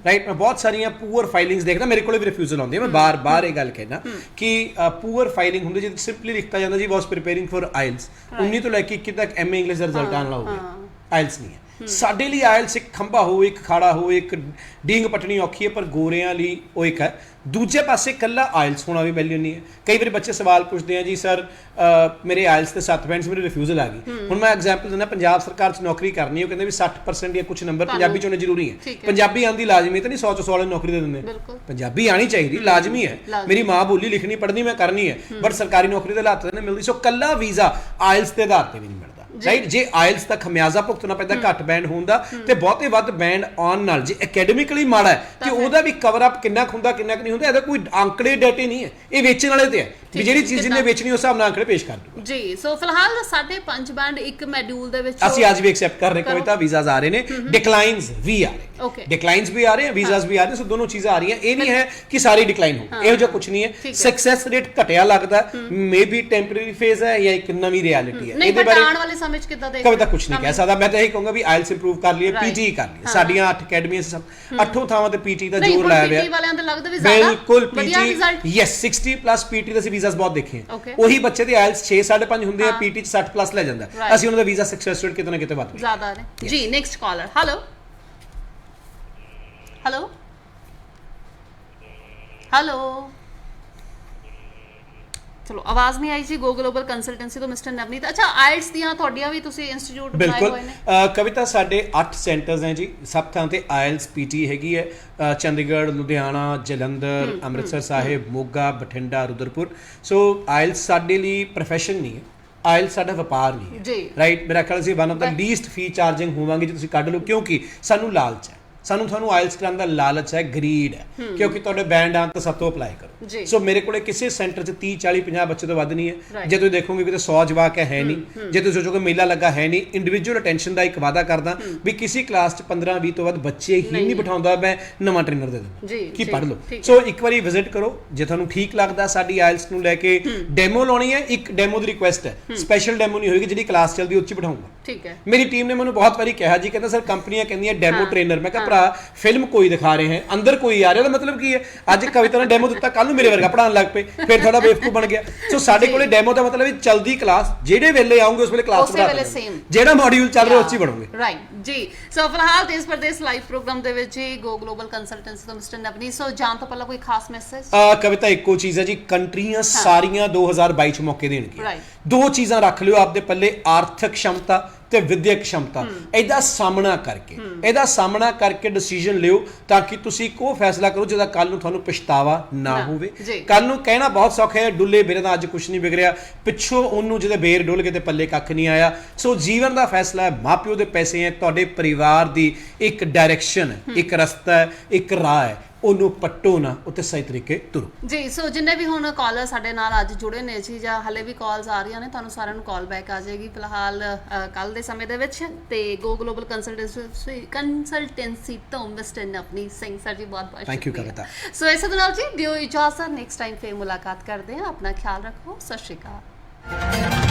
ਰਾਈਟ। ਮੈਂ ਬਹੁਤ ਸਾਰੀਆਂ ਪੂਅਰ ਫਾਈਲਿੰਗਸ ਦੇਖਦਾ, ਮੇਰੇ ਕੋਲ ਵੀ ਰਿਫਿਊਜ਼ਲ ਆਉਂਦੀ ਹੈ। ਮੈਂ ਬਾਰ-ਬਾਰ ਇਹ ਗੱਲ ਕਹਿਣਾ ਕਿ ਪੂਅਰ ਫਾਈਲਿੰਗ ਹੁੰਦੀ ਜਿਹਦੇ ਸਿੰਪਲੀ ਲਿਖਤਾ ਜਾਂਦਾ ਜੀ ਵਾਸ ਪ੍ਰੀਪੇਅਰਿੰਗ ਫॉर ਆਇਲਸ। 19 ਤੋਂ ਲੈ ਕੇ 21 ਤੱਕ MA ਇੰਗਲਿਸ਼ ਦਾ ਰਿਜ਼ਲਟ ਆਉਣ ਲੱਗ ਗਿਆ, ਆਇਲਸ ਨਹੀਂ ਹੈ। ਸਾਡੇ ਲਈ ਆਇਲਸ ਇੱਕ ਖੰਭਾ ਹੋ, ਇੱਕ ਖਾੜਾ ਹੋ, ਇੱਕ ਡੀਂਗ ਪਟਣੀ ਔਖੀ ਹੈ, ਪਰ ਗੋਰਿਆਂ ਲਈ ਉਹ ਇੱਕ ਹੈ। ਦੂਜੇ ਪਾਸੇ ਕੱਲਾ ਆਇਲਸ ਹੋਣਾ ਵੀ ਵੈਲਿਊ ਨਹੀਂ ਹੈ। ਕਈ ਵਾਰੀ ਬੱਚੇ ਸਵਾਲ ਪੁੱਛਦੇ ਆ ਜੀ ਸਰ ਮੇਰੇ ਆਇਲਸ ਤੇ 7 ਬੈਂਡਸ ਮੇਰੇ ਰਿਫਿਊਜ਼ਲ ਆ ਗਈ। ਹੁਣ ਮੈਂ ਐਗਜ਼ਾਮਪਲ ਦਿੰਦਾ, ਪੰਜਾਬ ਸਰਕਾਰ 'ਚ ਨੌਕਰੀ ਕਰਨੀ, ਉਹ ਕਹਿੰਦੇ ਵੀ 60% ਜਾਂ ਕੁਝ ਨੰਬਰ ਪੰਜਾਬੀ 'ਚ ਹੋਣੇ ਜ਼ਰੂਰੀ ਹੈ। ਪੰਜਾਬੀ ਆਉਂਦੀ ਲਾਜ਼ਮੀ ਤਾਂ ਨਹੀਂ 100 ਚ 100 ਵਾਲੇ ਨੌਕਰੀ ਦੇ ਦਿੰਦੇ। ਪੰਜਾਬੀ ਆਣੀ ਚਾਹੀਦੀ, ਲਾਜ਼ਮੀ ਹੈ। ਮੇਰੀ ਮਾਂ ਬੋਲੀ ਲਿਖਣੀ ਪੜ੍ਹਨੀ ਮੈਂ ਕਰਨੀ ਹੈ, ਬਟ ਸਰਕਾਰੀ ਨੌਕਰੀ ਦੇ ਹਾਲਾਤ ਨਹੀਂ ਮਿਲਦੀ। ਸੋ ਕੱਲਾ ਵੀਜ਼ਾ ਆਇਲਸ ਦੇ ਆਧਾਰ ਤੇ ਵੀ ਨਹੀਂ ਮਿਲਦਾ, ਰਾਈਟ। ਜੇ ਆਇਲਸ ਦਾ ਖਮਿਆਜ਼ਾ ਭੁਗਤਣਾ ਪੈਂਦਾ ਘੱਟ ਬੈਂਡ ਹੋਣ ਦਾ, ਤੇ ਬਹੁਤੇ ਵੱਧ ਬੈਂਡ ਆਉਣ ਨਾਲ ਜੇ ਅਕੈਡਮਿਕਲੀ ਮਾੜਾ ਹੈ ਤੇ ਉਹਦਾ ਵੀ ਕਵਰ ਅਪ ਕਿੰਨਾ ਹੁੰਦਾ ਕਿੰਨਾ ਨਹੀਂ ਹੁੰਦਾ, ਇਹਦਾ ਕੋਈ ਅੰਕੜੇ ਡਾਟੇ ਨਹੀਂ ਹੈ, ਇਹ ਵੇਚਣ ਵਾਲੇ ਤੇ ਹੈ ਵੀ ਜਿਹੜੀ ਚੀਜ਼ ਜਿਹਨੇ ਵੇਚਣੀ ਉਸ ਹਿਸਾਬ ਨਾਲ ਅੰਕੜੇ ਪੇਸ਼ ਕਰ ਦੂਗਾ ਜੀ। ਸੋ ਫਿਲਹਾਲ 5.5 ਬੈਂਡ ਇੱਕ ਮੋਡਿਊਲ ਦੇ ਵਿੱਚ ਅਸੀਂ ਅੱਜ ਵੀ ਐਕਸੈਪਟ ਕਰ ਰਹੇ ਕਵਿਤਾ। ਵੀਜ਼ਾਸ ਆ ਰਹੇ ਨੇ, ਡਿਕਲਾਈਨਸ ਵੀ ਆ ਰਹੇ, ਡਿਕਲਾਈਨਸ ਵੀ ਆ ਰਹੇ, ਵੀਜ਼ਾਸ ਵੀ ਆ ਰਹੇ। ਸੋ ਦੋਨੋਂ ਚੀਜ਼ਾਂ ਆ ਰਹੀਆਂ। ਇਹ ਨਹੀਂ ਹੈ ਕਿ ਸਾਰੀ ਡਿਕਲਾਈਨ ਹੋ, ਇਹੋ ਜਿਹਾ ਕੁਝ ਨਹੀਂ ਹੈ। ਸਕਸੈਸ ਰੇਟ ਘਟਿਆ ਲੱਗਦਾ, ਮੇਬੀ ਟੈਂਪਰੇਰੀ ਫੇਜ਼ ਹੈ ਜਾਂ ਇੱਕ ਨਵੀਂ ਰਿਐਲਿਟੀ ਹੈ। ਇਹਦੇ ਬਾਰੇ ਆਉਣ ਵਾਲੇ ਸਮੇਂ 'ਚ ਕਿੱਦਾਂ ਦੇਖਦੇ ਕਵਿਤਾ ਕੁਝ ਨਹੀਂ ਕਹਿ ਸਕਦਾ। ਮੈਂ ਤਾਂ ਇਹ ਕਹੂੰਗਾ ਵੀ ਆਇਲਸ ਇੰਪਰੂਵ ਕਰ ਲਈਏ, ਪੀਟੀ ਕਰ ਲਈਏ। ਸਾਡੀਆਂ 8 ਅਕੈਡਮੀਆਂ ਸਭ 8 ਥਾਵਾਂ ਤੇ ਪੀਟੀ ਦਾ ਜ਼ੋਰ ਲਾਇਆ ਹੋਇਆ। ਪੀਟੀ ਵਾਲਿਆਂ ਦੇ ਲੱਗਦਾ ਵੀ ਜ਼ਿਆਦਾ ਬਿਲਕੁਲ ਪੀਟੀ, ਯੈਸ 60+ ਪੀਟੀ ਦੇ ਵੀਜ਼ਾਸ ਬਹੁਤ ਦੇਖੇ ਆ। ਉਹੀ ਬੱਚੇ ਦੇ ਆਇਲਸ 6 5.5 ਹੁੰਦੇ ਆ, ਪੀਟੀ 'ਚ 60+ ਲੈ ਜਾਂਦਾ। ਅਸੀਂ ਉਹਨਾਂ ਦਾ ਵੀਜ਼ਾ ਸਕਸੈਸ ਰੇਟ ਕਿਤੇ ਨਾ ਕਿਤੇ ਵੱਧ ਜ਼ਿਆਦਾ ਹੈ ਜੀ। Next caller. Hello hello hello, ਚਲੋ ਆਵਾਜ਼ ਨਹੀਂ ਆਈ ਜੀ। ਗੋ ਗਲੋਬਲ ਕੰਸਲਟੈਂਸੀ ਤੋਂ ਮਿਸਟਰ ਨਵਨੀਤ। ਅੱਛਾ, ਆਇਲਸ ਦੀਆਂ ਤੁਹਾਡੀਆਂ ਵੀ ਤੁਸੀਂ ਇੰਸਟੀਚਿਊਟ ਬਣਾਏ ਹੋਏ ਨੇ? ਕਵਿਤਾ ਸਾਡੇ 8 ਸੈਂਟਰਸ ਹੈ ਜੀ। ਸਭ ਥਾਂ ਤੇ ਆਇਲਸ ਪੀਟੀ ਹੈਗੀ ਹੈ, ਚੰਡੀਗੜ੍ਹ, ਲੁਧਿਆਣਾ, ਜਲੰਧਰ, ਅੰਮ੍ਰਿਤਸਰ ਸਾਹਿਬ, ਮੋਗਾ, ਬਠਿੰਡਾ, ਰੁਦਰਪੁਰ। ਸੋ ਆਇਲਸ ਸਾਡੇ ਲਈ ਪ੍ਰੋਫੈਸ਼ਨ ਨਹੀਂ ਹੈ, ਆਇਲਸ ਸਾਡਾ ਵਪਾਰ ਨਹੀਂ ਹੈ, ਰਾਈਟ। ਮੇਰਾ ਖਿਆਲ ਸੀ one of the least fee charging ਹੋਵਾਂਗੇ ਜੇ ਤੁਸੀਂ ਕੱਢ ਲਓ, ਕਿਉਂਕਿ ਸਾਨੂੰ ਲਾਲਚ ਹੈ, ਤੁਹਾਨੂੰ ਆਇਲਸ ਕਰਾਉਣ ਦਾ ਲਾਲਚ ਹੈ, ਗਰੀਡ ਹੈ, ਕਿਉਂਕਿ ਤੁਹਾਡੇ ਬੈਂਡ ਆਉਣ ਤਾਂ ਸਭ ਤੋਂ ਅਪਲਾਈ ਕਰੋ। ਸੋ ਮੇਰੇ ਕੋਲੇ ਕਿਸੇ ਸੈਂਟਰ 'ਚ 30 40 50 ਬੱਚੇ ਤੋਂ ਵੱਧ ਨਹੀਂ ਹੈ। ਜੇ ਤੁਸੀਂ ਦੇਖੋਗੇ ਕਿ 100 ਜਵਾਕ ਹੈ ਨਹੀਂ, ਜੇ ਤੁਸੀਂ ਸੋਚੋਗੇ ਮੇਲਾ ਲੱਗਾ ਹੈ ਨਹੀਂ। ਇੰਡੀਵਿਜੂਅਲ ਅਟੈਂਸ਼ਨ ਦਾ ਇੱਕ ਵਾਅਦਾ ਕਰਦਾ ਵੀ ਕਿਸੇ ਕਲਾਸ 'ਚ 15 20 ਤੋਂ ਵੱਧ ਬੱਚੇ ਹੀ ਨਹੀਂ ਬਿਠਾਉਂਦਾ, ਮੈਂ ਨਵਾਂ ਟ੍ਰੇਨਰ ਦੇ ਦਿੰਦਾ ਕਿ ਪੜ੍ਹ ਲਓ। ਸੋ ਇੱਕ ਵਾਰੀ ਵਿਜ਼ਿਟ ਕਰੋ, ਜੇ ਤੁਹਾਨੂੰ ਠੀਕ ਲੱਗਦਾ। ਸਾਡੀ ਆਇਲਸ ਨੂੰ ਲੈ ਕੇ ਡੈਮੋ ਲਾਉਣੀ ਹੈ, ਇੱਕ ਡੈਮੋ ਦੀ ਰਿਕੁਐਸਟ ਹੈ, ਸਪੈਸ਼ਲ ਡੈਮੋ ਨਹੀਂ ਹੋਏਗੀ, ਜਿਹੜੀ ਕਲਾਸ ਚੱਲਦੀ ਉਹ 'ਚ ਬਿਠਾਉਂਗਾ। ਠੀਕ ਹੈ। ਮੇਰੀ ਟੀਮ ਨੇ ਮੈਨੂੰ ਬਹੁਤ ਵਾਰੀ ਕਿਹਾ ਜੀ, ਕਹਿੰਦਾ ਸਰ ਕੰਪਨੀਆਂ ਕਹਿੰਦੀਆਂ ਡੈਮੋ ਟ੍ਰੇਨਰ। ਮੈਂ ਕਿਹਾ ਭਰਾ, ਫਿਲਮ ਕੋਈ ਦਿਖਾ ਰਹੇ ਹੈ, ਅੰਦਰ ਕੋਈ ਆ ਰਿਹਾ, ਉਹਦਾ ਮਤਲਬ ਕੀ ਹੈ? ਅੱਜ ਕਵਿਤਾ ਨੇ ਡੈਮੋ ਦਿੱਤਾ, ਕੱਲ ਨੂੰ ਮੇਰੇ ਵਰਗਾ ਪੜਾਉਣ ਲੱਗ ਪਏ, ਫਿਰ ਤੁਹਾਡਾ ਬੇਵਕੂਫ ਬਣ ਗਿਆ। ਸੋ ਸਾਡੇ ਕੋਲੇ ਡੈਮੋ ਦਾ ਮਤਲਬ ਹੈ ਚਲਦੀ ਕਲਾਸ, ਜਿਹੜੇ ਵੇਲੇ ਆਉਂਗੇ ਉਸ ਵੇਲੇ ਕਲਾਸ ਪੜ੍ਹਾ ਦਿੰਦੇ, ਜਿਹੜਾ ਮੋਡਿਊਲ ਚੱਲ ਰਿਹਾ ਉਸ 'ਚ ਬਣੋਗੇ, ਰਾਈਟ ਜੀ। ਸੋ ਫਿਲਹਾਲ ਦੇਸ਼ ਪ੍ਰਦੇਸ਼ ਲਾਈਵ ਪ੍ਰੋਗਰਾਮ ਦੇ ਵਿੱਚ ਹੀ ਗੋ ਗਲੋਬਲ ਕੰਸਲਟੈਂਸੀ ਤੋਂ ਮਿਸਟਰ ਨਵਨੀਤ। ਸੋ ਜਾਣ ਤੋਂ ਪਹਿਲਾਂ ਕੋਈ ਖਾਸ ਮੈਸੇਜ? ਕਵਿਤਾ ਇੱਕੋ ਚੀਜ਼ ਹੈ ਜੀ, ਕੰਟਰੀਆਂ ਸਾਰੀਆਂ 2022 ਚ ਮੌਕੇ ਦੇਣਗੀਆਂ। ਦੋ ਚੀਜ਼ਾਂ ਰੱਖ ਲਿਓ ਆਪਦੇ ਪੱਲੇ, ਆਰਥਿਕ ਸ਼ਮਤਾ ਤੇ ਵਿਦਿਅਕ ਸ਼ਮਤਾ। ਇਹਦਾ ਸਾਹਮਣਾ ਕਰਕੇ ਡਿਸੀਜਨ ਲਿਓ, ਤਾਂ ਕਿ ਤੁਸੀਂ ਕੋ ਫੈਸਲਾ ਕਰੋ ਜਿਹਦਾ ਕੱਲ ਨੂੰ ਤੁਹਾਨੂੰ ਪਛਤਾਵਾ ਨਾ ਹੋਵੇ। ਕੱਲ ਨੂੰ ਕਹਿਣਾ ਬਹੁਤ ਸੌਖਾ ਹੈ, ਡੁੱਲੇ ਬੇਰੇ ਦਾ ਅੱਜ ਕੁਝ ਨਹੀਂ ਵਿਗੜਿਆ, ਪਿੱਛੋਂ ਉਹਨੂੰ ਜਿਹਦੇ ਬੇਰ ਡੁੱਲ ਕੇ ਤੇ ਪੱਲੇ ਕੱਖ ਨਹੀਂ ਆਇਆ। ਸੋ ਜੀਵਨ ਦਾ ਫੈਸਲਾ ਹੈ, ਮਾਪਿਓ ਦੇ ਪੈਸੇ ਹੈ, ਤੁਹਾਡੇ ਪਰਿਵਾਰ ਦੀ ਇੱਕ ਡਾਇਰੈਕਸ਼ਨ ਹੈ, ਇੱਕ ਰਸਤਾ ਹੈ, ਇੱਕ ਰਾਹ ਹੈ, ਉਹਨੂੰ ਪੱਟੋ ਨਾ, ਉੱਤੇ ਸਹੀ ਤਰੀਕੇ ਤੁਰੋ ਜੀ। ਸੋ ਜਿੰਨੇ ਵੀ ਹੁਣ ਕਾਲਰ ਸਾਡੇ ਨਾਲ ਅੱਜ ਜੁੜੇ ਨੇ ਜੀ, ਜਾਂ ਹਲੇ ਵੀ ਕਾਲਸ ਆ ਰਹੀਆਂ ਨੇ, ਤੁਹਾਨੂੰ ਸਾਰਿਆਂ ਨੂੰ ਕਾਲ ਬੈਕ ਆ ਜਾਏਗੀ ਫਿਲਹਾਲ ਕੱਲ ਦੇ ਸਮੇਂ ਦੇ ਵਿੱਚ। ਤੇ ਗੋ ਗਲੋਬਲ ਕੰਸਲਟੈਂਸੀ ਤੋਂ ਮਿਸਟਰ ਨਵਨੀਤ ਸਿੰਘ ਸਰ ਜੀ ਬਹੁਤ ਬਹੁਤ ਥੈਂਕ ਯੂ ਕਵਿਤਾ। ਸੋ ਇਸੇ ਦੇ ਨਾਲ ਜੀ ਦਿਓ ਇਜਾਜ਼ਤ, ਨੈਕਸਟ ਟਾਈਮ ਫੇਰ ਮੁਲਾਕਾਤ ਕਰਦੇ ਹਾਂ। ਆਪਣਾ ਖਿਆਲ ਰੱਖੋ, ਸਤਿ ਸ਼੍ਰੀ ਅਕਾਲ।